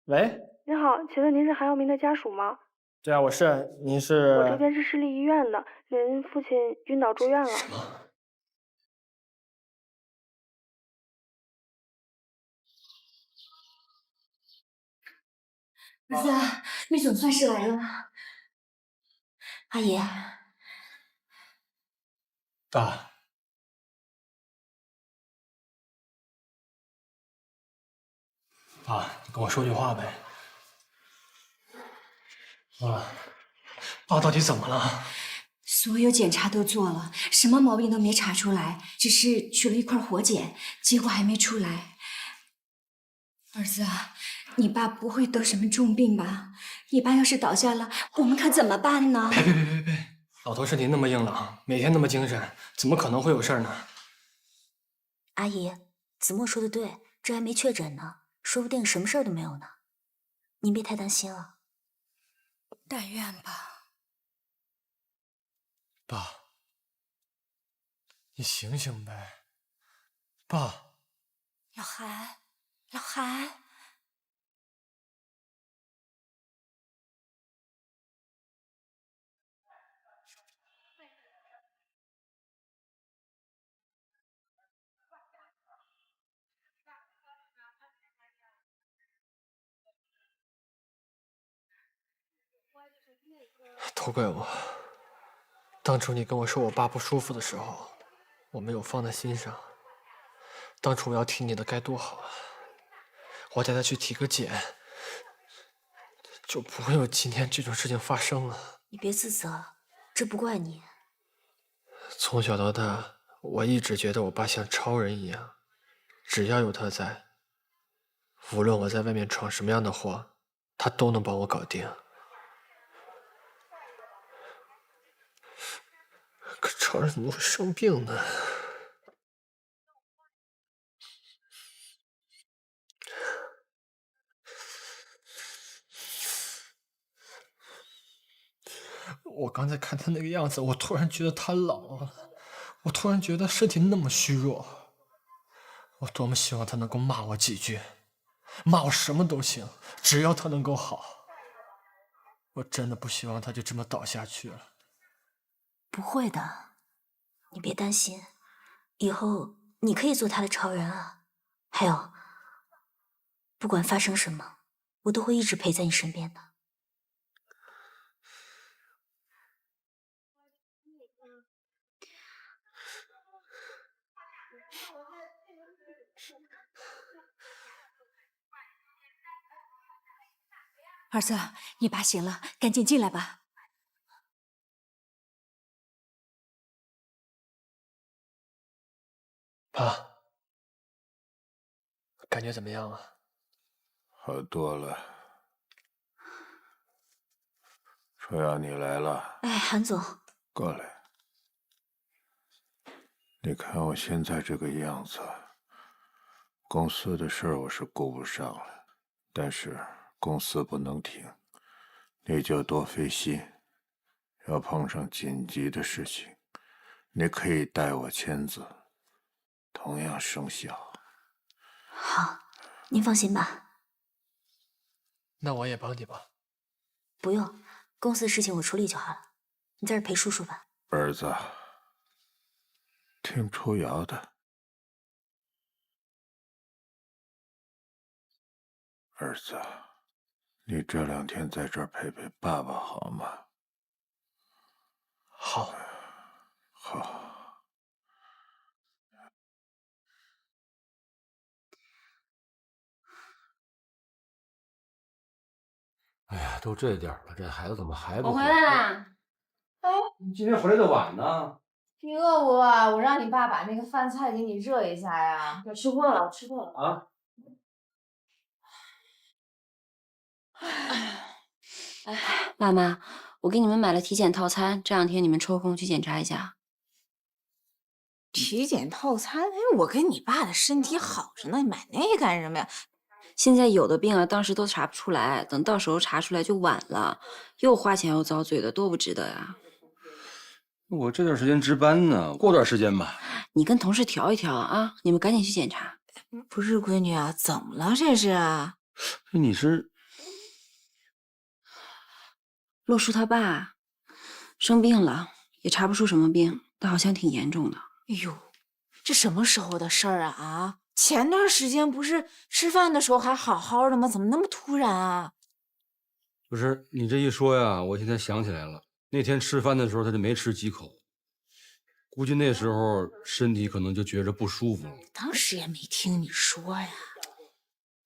Speaker 1: 喂，
Speaker 15: 您好，请问您是韩耀明的家属吗？
Speaker 1: 对啊，我是。您是？
Speaker 15: 我这边是市立医院的，您父亲晕倒住院了。
Speaker 17: 儿子，你总算是来了。阿姨。
Speaker 1: 爸。爸，你跟我说句话呗。爸，爸到底怎么了？
Speaker 3: 所有检查都做了，什么毛病都没查出来，只是取了一块活检，结果还没出来。儿子，你爸不会得什么重病吧？你爸要是倒下了，我们可怎么办呢？
Speaker 1: 别！老头身体那么硬朗，每天那么精神，怎么可能会有事儿呢？
Speaker 17: 阿姨，子墨说的对，这还没确诊呢，说不定什么事儿都没有呢。您别太担心啊。
Speaker 3: 但愿吧。
Speaker 1: 爸，你醒醒呗，爸。
Speaker 3: 老韩，老韩。
Speaker 1: 都怪我，当初你跟我说我爸不舒服的时候，我没有放在心上。当初我要听你的该多好啊！我带他去体个检，就不会有今天这种事情发生了。
Speaker 17: 你别自责，这不怪你。
Speaker 1: 从小到大，我一直觉得我爸像超人一样，只要有他在，无论我在外面闯什么样的祸，他都能帮我搞定。可超人怎么会生病呢？我刚才看他那个样子，我突然觉得他老了，我突然觉得身体那么虚弱，我多么希望他能够骂我几句，骂我什么都行，只要他能够好。我真的不希望他就这么倒下去了。
Speaker 17: 不会的，你别担心，以后你可以做他的超人啊。还有，不管发生什么，我都会一直陪在你身边的。
Speaker 3: 儿子，你爸醒了，赶紧进来吧。
Speaker 1: 爸，感觉怎么样啊？
Speaker 4: 好多了。初瑶，你来了。
Speaker 17: 哎，韩总，
Speaker 4: 过来。你看我现在这个样子，公司的事儿我是顾不上了，但是公司不能停，你就多费心。要碰上紧急的事情，你可以代我签字，同样生效。
Speaker 17: 好，您放心吧。
Speaker 1: 那我也帮你吧。
Speaker 17: 不用，公司的事情我处理就好了。你在这陪叔叔吧。
Speaker 4: 儿子，听初瑶的。儿子，你这2天在这儿陪陪爸爸好吗？
Speaker 1: 好。
Speaker 4: 好。
Speaker 11: 哎呀，都这点了，这孩子怎么还不？
Speaker 12: 我回来啦。
Speaker 11: 哎，你今天回来的晚呢？
Speaker 12: 你饿不饿？我让你爸把那个饭菜给你热一下呀。我吃过了，吃过了。
Speaker 11: 啊。
Speaker 10: 哎，妈妈，我给你们买了体检套餐，这2天你们抽空去检查一下。
Speaker 6: 体检套餐？哎，我跟你爸的身体好着呢，你买那干什么呀？
Speaker 10: 现在有的病啊，当时都查不出来，等到时候查出来就晚了，又花钱又遭罪的，多不值得呀！
Speaker 11: 我这段时间值班呢，过段时间吧。
Speaker 10: 你跟同事调一调啊，你们赶紧去检查。
Speaker 6: 不是闺女啊，怎么了这是啊？
Speaker 11: 你是
Speaker 10: 洛叔他爸生病了，也查不出什么病，但好像挺严重的。
Speaker 6: 哎呦，这什么时候的事儿啊？啊！前段时间不是吃饭的时候还好好的吗？怎么那么突然啊？
Speaker 11: 不是你这一说呀，我现在想起来了，那天吃饭的时候他就没吃几口，估计那时候身体可能就觉着不舒服了。
Speaker 6: 当时也没听你说呀。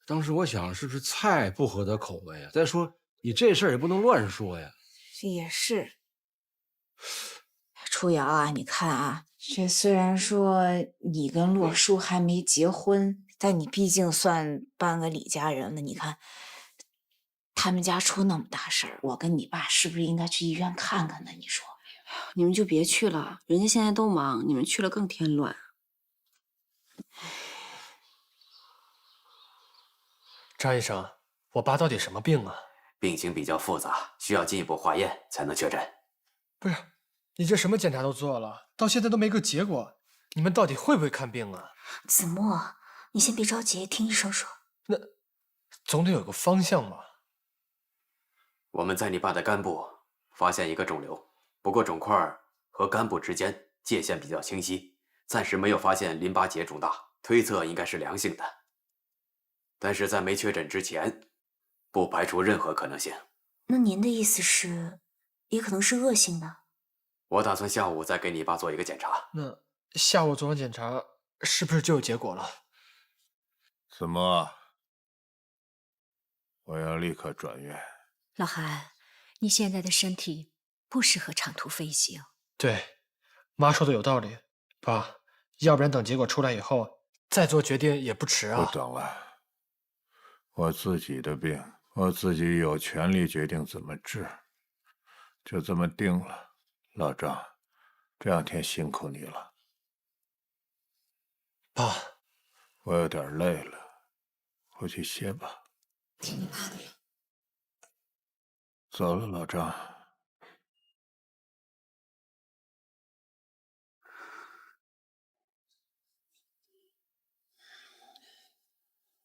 Speaker 11: 当时我想是不是菜不合他口味呀？再说你这事儿也不能乱说呀。
Speaker 6: 也是。初瑶啊，你看啊，这虽然说你跟洛叔还没结婚，但你毕竟算半个李家人了。你看，他们家出那么大事儿，我跟你爸是不是应该去医院看看呢？你说？
Speaker 10: 你们就别去了，人家现在都忙，你们去了更添乱。
Speaker 1: 张医生，我爸到底什么病啊？
Speaker 5: 病情比较复杂，需要进一步化验才能确诊。
Speaker 1: 不是，你这什么检查都做了，到现在都没个结果，你们到底会不会看病啊？
Speaker 17: 子墨，你先别着急，听医生说。
Speaker 1: 那总得有个方向吧？
Speaker 5: 我们在你爸的肝部发现一个肿瘤，不过肿块和肝部之间界限比较清晰，暂时没有发现淋巴结肿大，推测应该是良性的。但是在没确诊之前，不排除任何可能性。
Speaker 17: 那您的意思是，也可能是恶性的？
Speaker 5: 我打算下午再给你爸做一个检查。
Speaker 1: 那下午做完检查，是不是就有结果了？
Speaker 4: 子墨，我要立刻转院。
Speaker 3: 老韩，你现在的身体不适合长途飞行。
Speaker 1: 对，妈说的有道理。爸，要不然等结果出来以后再做决定也不迟啊。
Speaker 4: 不等了，我自己的病，我自己有权利决定怎么治，就这么定了。老张，这2天辛苦你了。
Speaker 1: 爸，
Speaker 4: 我有点累了，回去歇吧。
Speaker 3: 听你爸的。
Speaker 4: 走了，老张。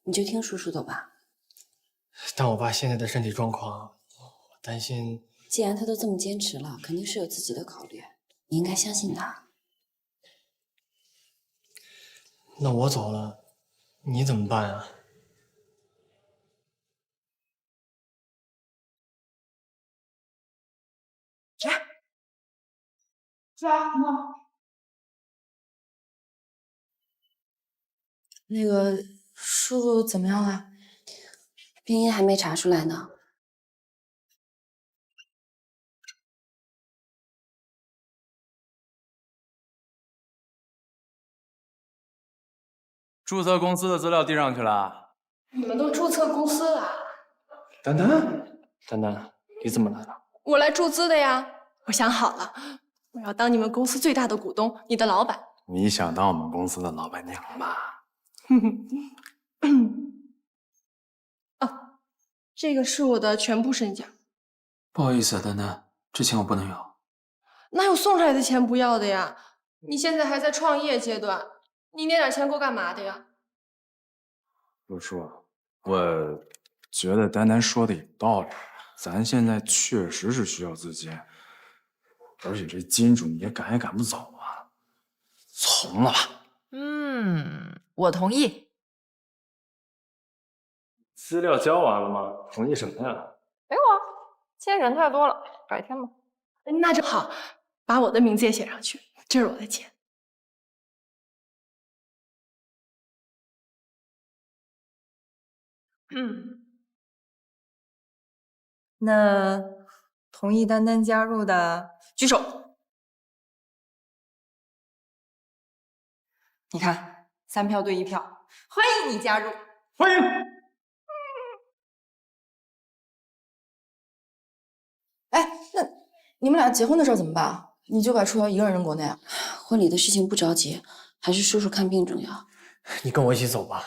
Speaker 10: 你就听叔叔的吧。
Speaker 1: 但我爸现在的身体状况，我担心。
Speaker 10: 既然他都这么坚持了，肯定是有自己的考虑，你应该相信他。
Speaker 1: 那我走了，你怎么办啊？
Speaker 12: 那个叔叔怎么样了？
Speaker 10: 病因还没查出来呢。
Speaker 13: 注册公司的资料递上去了。
Speaker 12: 你们都注册公司了？
Speaker 1: 丹丹，丹丹，你怎么来了？
Speaker 12: 我来注资的呀。我想好了，我要当你们公司最大的股东，你的老板。
Speaker 13: 你想当我们公司的老板娘吧？
Speaker 12: 啊，这个是我的全部身家。
Speaker 16: 不好意思啊，丹丹，这钱我不能要。
Speaker 12: 哪有送出来的钱不要的呀？你现在还在创业阶段，你那点钱够干嘛的呀？
Speaker 13: 陆叔，我觉得丹丹说的有道理，咱现在确实是需要资金，而且这金主你也赶不走啊，从了吧。
Speaker 6: 我同意。
Speaker 22: 资料交完了吗？同意什么呀？
Speaker 12: 给我，现在人太多了，改天吧。那就好，把我的名字也写上去，这是我的钱。
Speaker 19: 那同意丹丹加入的举手。你看，3票对1票，欢迎你加入。
Speaker 13: 欢迎。
Speaker 12: 哎，那你们俩结婚的事怎么办？你就把初瑶一个人扔国内啊？
Speaker 10: 婚礼的事情不着急，还是叔叔看病重要。
Speaker 1: 你跟我一起走吧。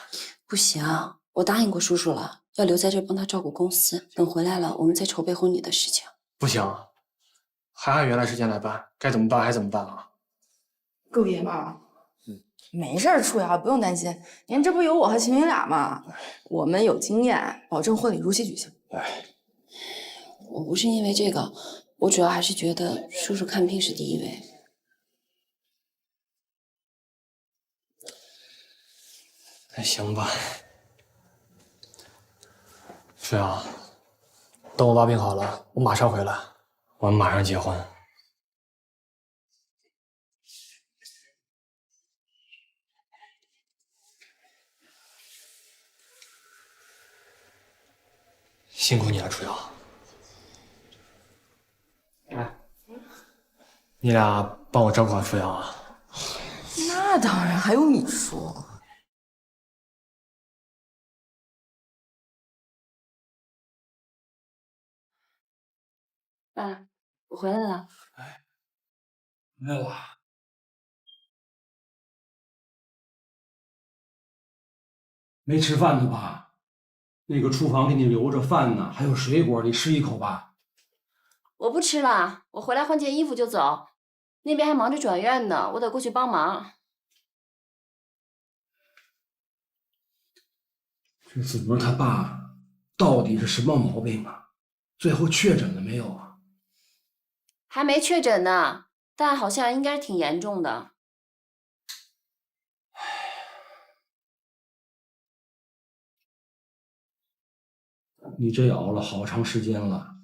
Speaker 10: 不行，我答应过叔叔了，要留在这帮他照顾公司，等回来了，我们再筹备婚礼的事情。
Speaker 1: 不行，还按原来时间来办，该怎么办还怎么办啊？
Speaker 12: 够爷们儿。没事儿，初瑶不用担心，您这不有我和秦明俩吗？我们有经验，保证婚礼如期举行。
Speaker 10: 我不是因为这个，我主要还是觉得叔叔看病是第一位。
Speaker 1: 那行吧。是啊，等我爸病好了，我马上回来，我们马上结婚。辛苦你了，初瑶。你俩帮我照顾好初瑶啊。
Speaker 12: 那当然，还用你说？
Speaker 10: 爸，我回来了。
Speaker 1: 来了。没吃饭呢吧？那个厨房给你留着饭呢，还有水果，你吃一口吧。
Speaker 10: 我不吃了，我回来换件衣服就走。那边还忙着转院呢，我得过去帮忙。
Speaker 1: 这子博他爸到底是什么毛病啊？最后确诊了没有啊？
Speaker 10: 还没确诊呢，但好像应该是挺严重的。
Speaker 1: 你这也熬了好长时间了，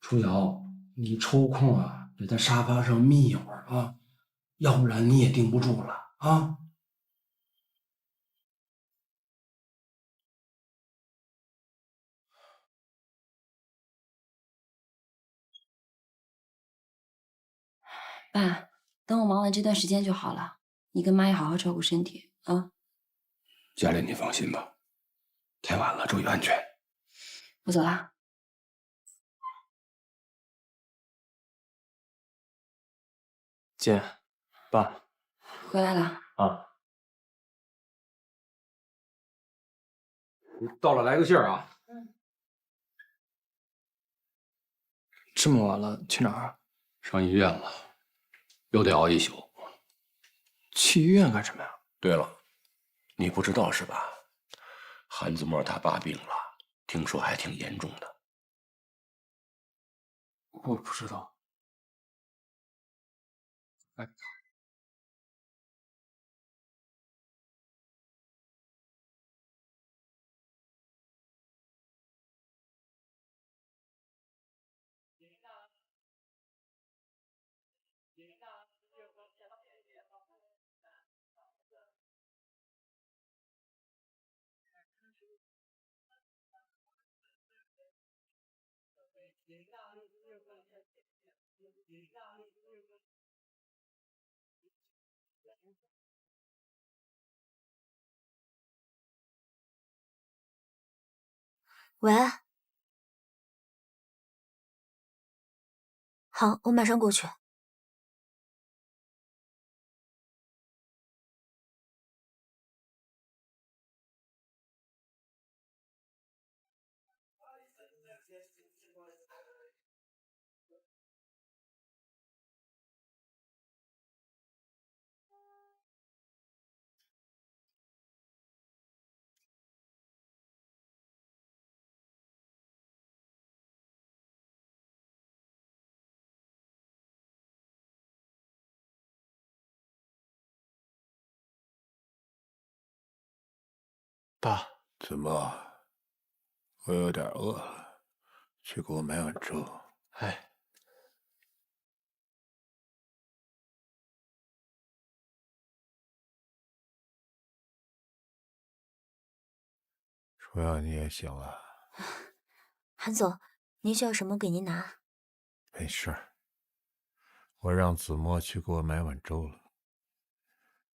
Speaker 1: 初瑶，你抽空啊，得在沙发上眯一会儿啊，要不然你也顶不住了啊。
Speaker 10: 爸，等我忙完这段时间就好了，你跟妈也好好照顾身体啊。
Speaker 1: 佳丽，你放心吧，太晚了，注意安全。
Speaker 10: 我走了。
Speaker 22: 姐，爸，
Speaker 10: 回来了。
Speaker 22: 啊，
Speaker 1: 到了来个信儿啊。这么晚了，去哪儿？
Speaker 11: 上医院了，又得熬一宿。
Speaker 1: 去医院干什么呀？
Speaker 11: 对了，你不知道是吧？韩子墨他爸病了，听说还挺严重的。
Speaker 1: 我不知道。哎，
Speaker 17: 喂，好，我马上过去。
Speaker 8: 爸，子墨，我有点饿了，去给我买碗粥。
Speaker 1: 哎。
Speaker 8: 初瑶，你也醒了？
Speaker 17: 韩总，您需要什么给您拿？
Speaker 8: 没事儿，我让子墨去给我买碗粥了。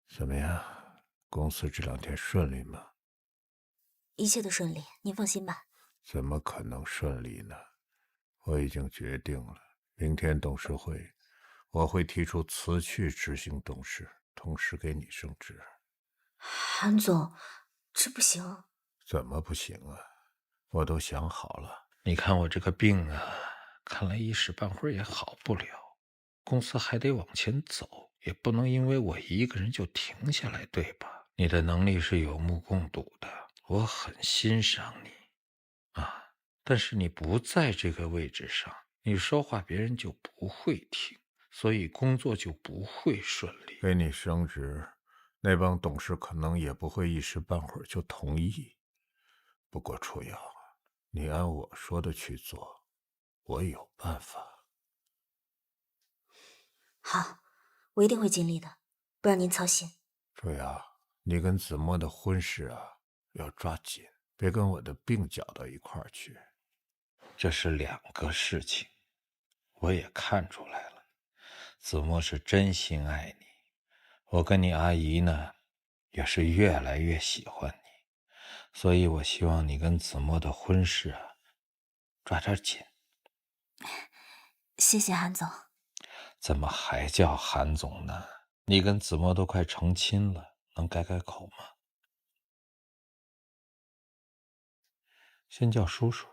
Speaker 8: 怎么样，公司这2天顺利吗？
Speaker 17: 一切都顺利，您放心吧。
Speaker 8: 怎么可能顺利呢？我已经决定了，明天董事会，我会提出辞去执行董事，同时给你升职。
Speaker 17: 韩总，这不行。
Speaker 8: 怎么不行啊？我都想好了。你看我这个病啊，看来一时半会儿也好不了。公司还得往前走，也不能因为我一个人就停下来，对吧？你的能力是有目共睹的，我很欣赏你啊。但是你不在这个位置上，你说话别人就不会听，所以工作就不会顺利。给你升职，那帮董事可能也不会一时半会儿就同意。不过初瑶，你按我说的去做，我有办法。
Speaker 17: 好，我一定会尽力的，不让您操心。
Speaker 8: 初瑶，你跟子墨的婚事啊，要抓紧，别跟我的病搅到一块儿去。这是2个事情，我也看出来了。
Speaker 20: 子墨是真心爱你，我跟你阿姨呢，也是越来越喜欢你，所以我希望你跟子墨的婚事啊，抓点紧。
Speaker 17: 谢谢韩总。
Speaker 20: 怎么还叫韩总呢？你跟子墨都快成亲了，能改改口吗？先叫叔叔。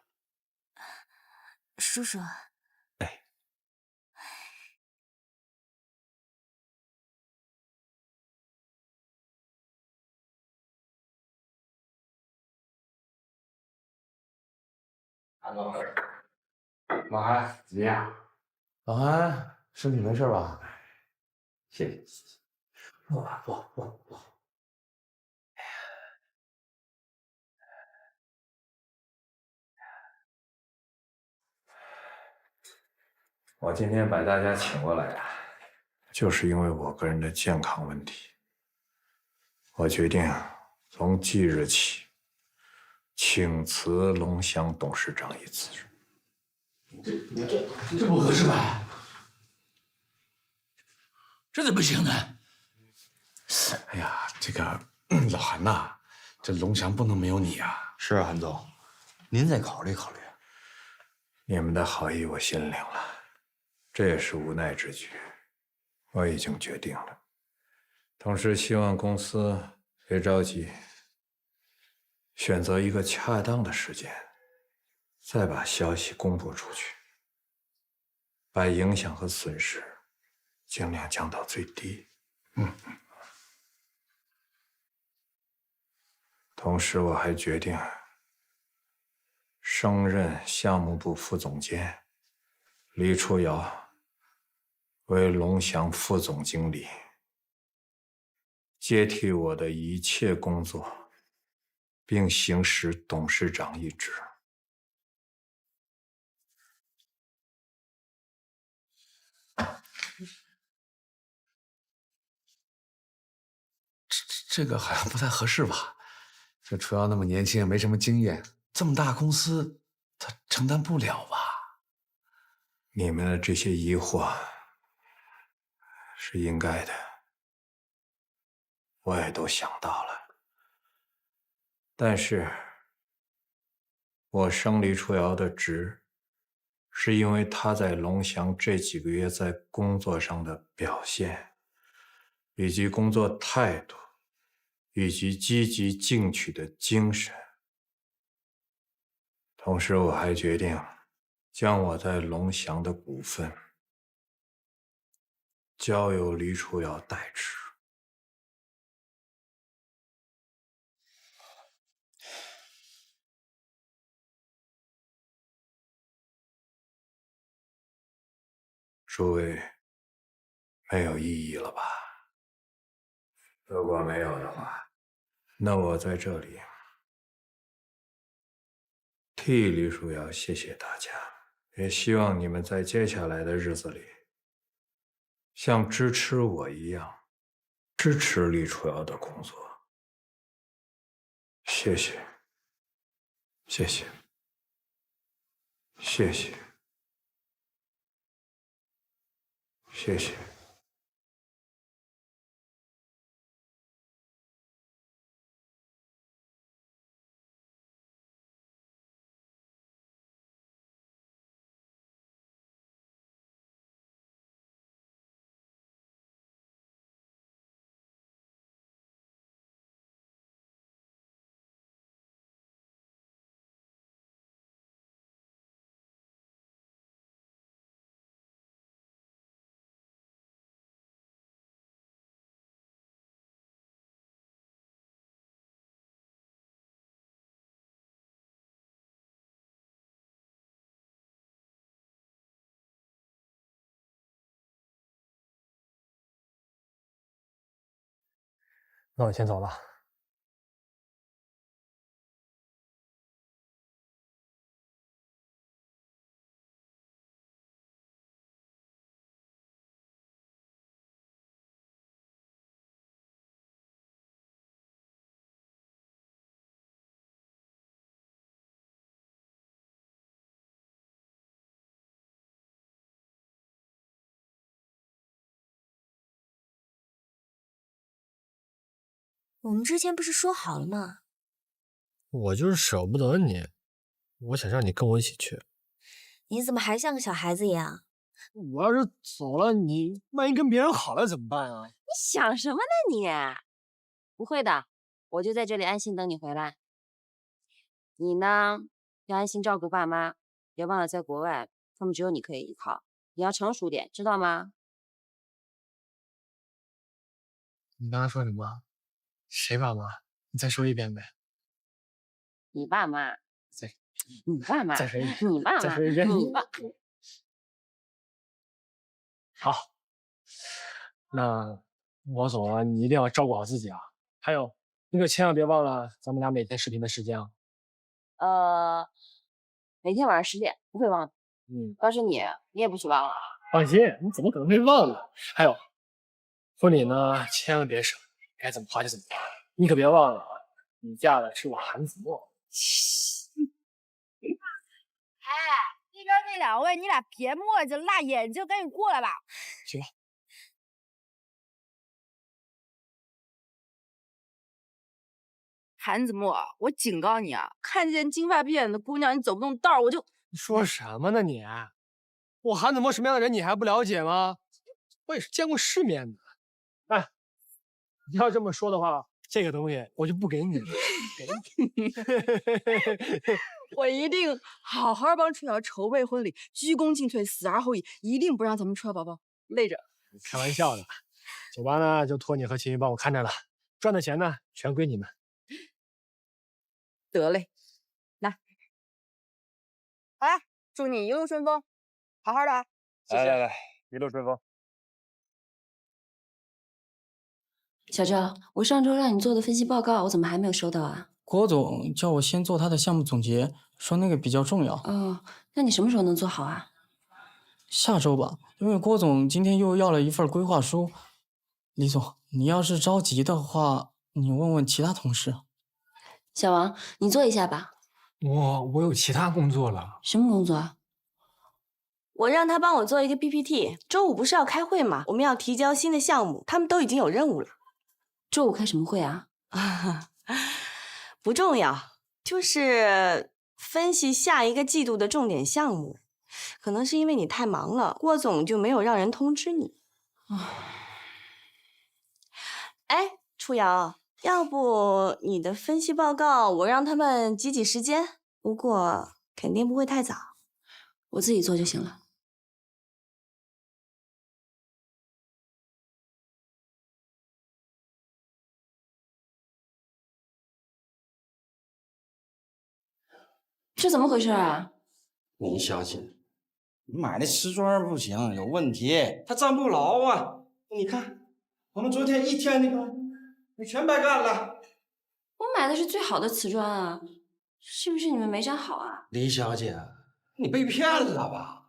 Speaker 17: 叔叔。
Speaker 20: 哎。
Speaker 9: 老韩怎么样？
Speaker 14: 老韩身体没事吧？
Speaker 9: 谢谢。坐吧，坐。
Speaker 4: 我今天把大家请过来啊，就是因为我个人的健康问题。我决定从即日起请辞龙翔董事长一职。
Speaker 14: 这不合适吧？这怎么行呢？
Speaker 18: 哎呀，这个老韩呐，这龙翔不能没有你啊。
Speaker 9: 是啊，韩总，您再考虑考虑。
Speaker 4: 你们的好意我心领了，这也是无奈之举，我已经决定了。同时希望公司别着急，选择一个恰当的时间，再把消息公布出去，把影响和损失尽量降到最低。同时我还决定升任项目部副总监，李初瑶为龙翔副总经理，接替我的一切工作，并行使董事长一职。
Speaker 18: 这个好像不太合适吧？这初瑶那么年轻，也没什么经验，这么大公司，他承担不了吧？
Speaker 4: 你们的这些疑惑是应该的，我也都想到了。但是，我升李初瑶的职，是因为他在龙翔这几个月在工作上的表现，以及工作态度，以及积极进取的精神。同时，我还决定将我在龙翔的股份交由李初瑶代持。诸位没有异议了吧？如果没有的话，那我在这里替李书瑶谢谢大家，也希望你们在接下来的日子里，像支持我一样支持李初瑶的工作。谢谢，谢谢，谢谢，谢谢。
Speaker 1: 那我先走了。
Speaker 17: 我们之前不是说好了吗？
Speaker 1: 我就是舍不得你，我想让你跟我一起去。
Speaker 17: 你怎么还像个小孩子一样？
Speaker 1: 我要是走了，你万一跟别人好了怎么办啊？
Speaker 10: 你想什么呢你？不会的，我就在这里安心等你回来。你呢，要安心照顾爸妈，别忘了在国外，他们只有你可以依靠。你要成熟点，知道吗？
Speaker 1: 你刚刚说什么？谁爸妈？你再说一遍呗。
Speaker 10: 你爸妈。你爸妈。
Speaker 1: 再说一遍。
Speaker 10: 你爸妈。
Speaker 1: 再说一遍。
Speaker 10: 你爸。
Speaker 1: 好，那我走了，你一定要照顾好自己啊。还有，那个千万别忘了咱们俩每天视频的时间啊。
Speaker 10: 每天晚上10点，不会忘的。要是你也不许忘了。
Speaker 1: 放心，你怎么可能会忘呢？还有，婚礼呢，千万别省，该怎么花就怎么花。你可别忘了，你嫁的是我韩子墨。
Speaker 6: 哎，那边那2位，你俩别磨叽了，辣眼睛，赶紧过来吧。
Speaker 1: 行吧。
Speaker 12: 韩子墨，我警告你啊，看见金发碧眼的姑娘，你走不动道儿，我就……
Speaker 1: 你说什么呢你？我韩子墨什么样的人你还不了解吗？我也是见过世面的。哎，你要这么说的话，这个东西我就不给你了，给你。
Speaker 12: 我一定好好帮初瑶筹备婚礼，鞠躬尽瘁，死而后已，一定不让咱们初瑶宝宝累着。
Speaker 1: 开玩笑的，酒吧呢就托你和秦玉帮我看着了，赚的钱呢全归你们。
Speaker 12: 得嘞，来，好啦，祝你一路顺风，好好的啊！谢谢。
Speaker 13: 来，一路顺风。
Speaker 10: 小赵，我上周让你做的分析报告，我怎么还没有收到啊？
Speaker 16: 郭总叫我先做他的项目总结，说那个比较重要。
Speaker 10: 哦，那你什么时候能做好啊？
Speaker 16: 下周吧，因为郭总今天又要了一份规划书。李总，你要是着急的话，你问问其他同事。
Speaker 10: 小王，你做一下吧。
Speaker 1: 我有其他工作了。
Speaker 10: 什么工作啊？
Speaker 2: 我让他帮我做一个 PPT， 周五不是要开会吗？我们要提交新的项目，他们都已经有任务了。
Speaker 10: 周五开什么会啊？
Speaker 2: 不重要，就是分析下一个季度的重点项目。可能是因为你太忙了，郭总就没有让人通知你。哎，初瑶，要不你的分析报告我让他们挤时间，不过肯定不会太早。
Speaker 10: 我自己做就行了。这怎么回事啊？
Speaker 21: 林小姐，你买的瓷砖不行，有问题，它站不牢啊！你看，我们昨天一天那个，你全白干了。
Speaker 10: 我买的是最好的瓷砖啊，是不是你们没粘好啊？
Speaker 21: 李小姐，你被骗了吧？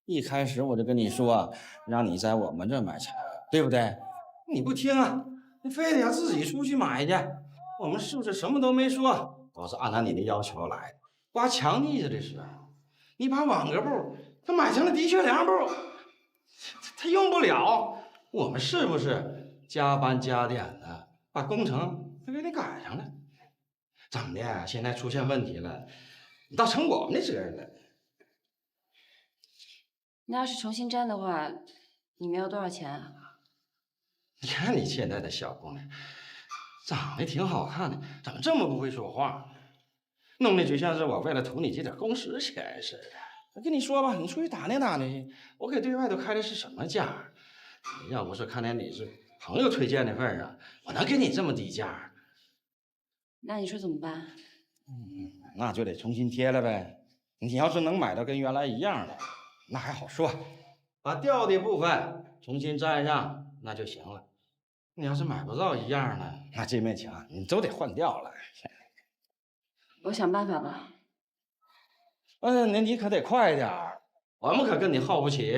Speaker 21: 一开始我就跟你说，让你在我们这买材，对不对？你不听啊，你非得要自己出去买去。我们是不是什么都没说？都是按照你的要求来的。刮墙腻子的时候，你把网格布它买成了的确良布，它用不了。我们是不是加班加点的把工程都给你赶上了？怎么的？现在出现问题了，倒成我们的责任了。
Speaker 10: 那要是重新粘的话，你们要多少钱啊？
Speaker 21: 你看你现在的小姑娘，长得挺好看的，怎么这么不会说话？弄得就像是我为了图你这点工时钱似的。我跟你说吧，你出去打听打听去，我给对外头开的是什么价？要不是看在你是朋友推荐的份上，我能给你这么低价？
Speaker 10: 那你说怎么办？
Speaker 21: 那就得重新贴了呗。你要是能买到跟原来一样的，那还好说，把掉的部分重新粘上那就行了。你要是买不到一样的，那这面墙你都得换掉了。
Speaker 10: 我想办法吧。
Speaker 21: 那你可得快点儿，我们可跟你耗不起。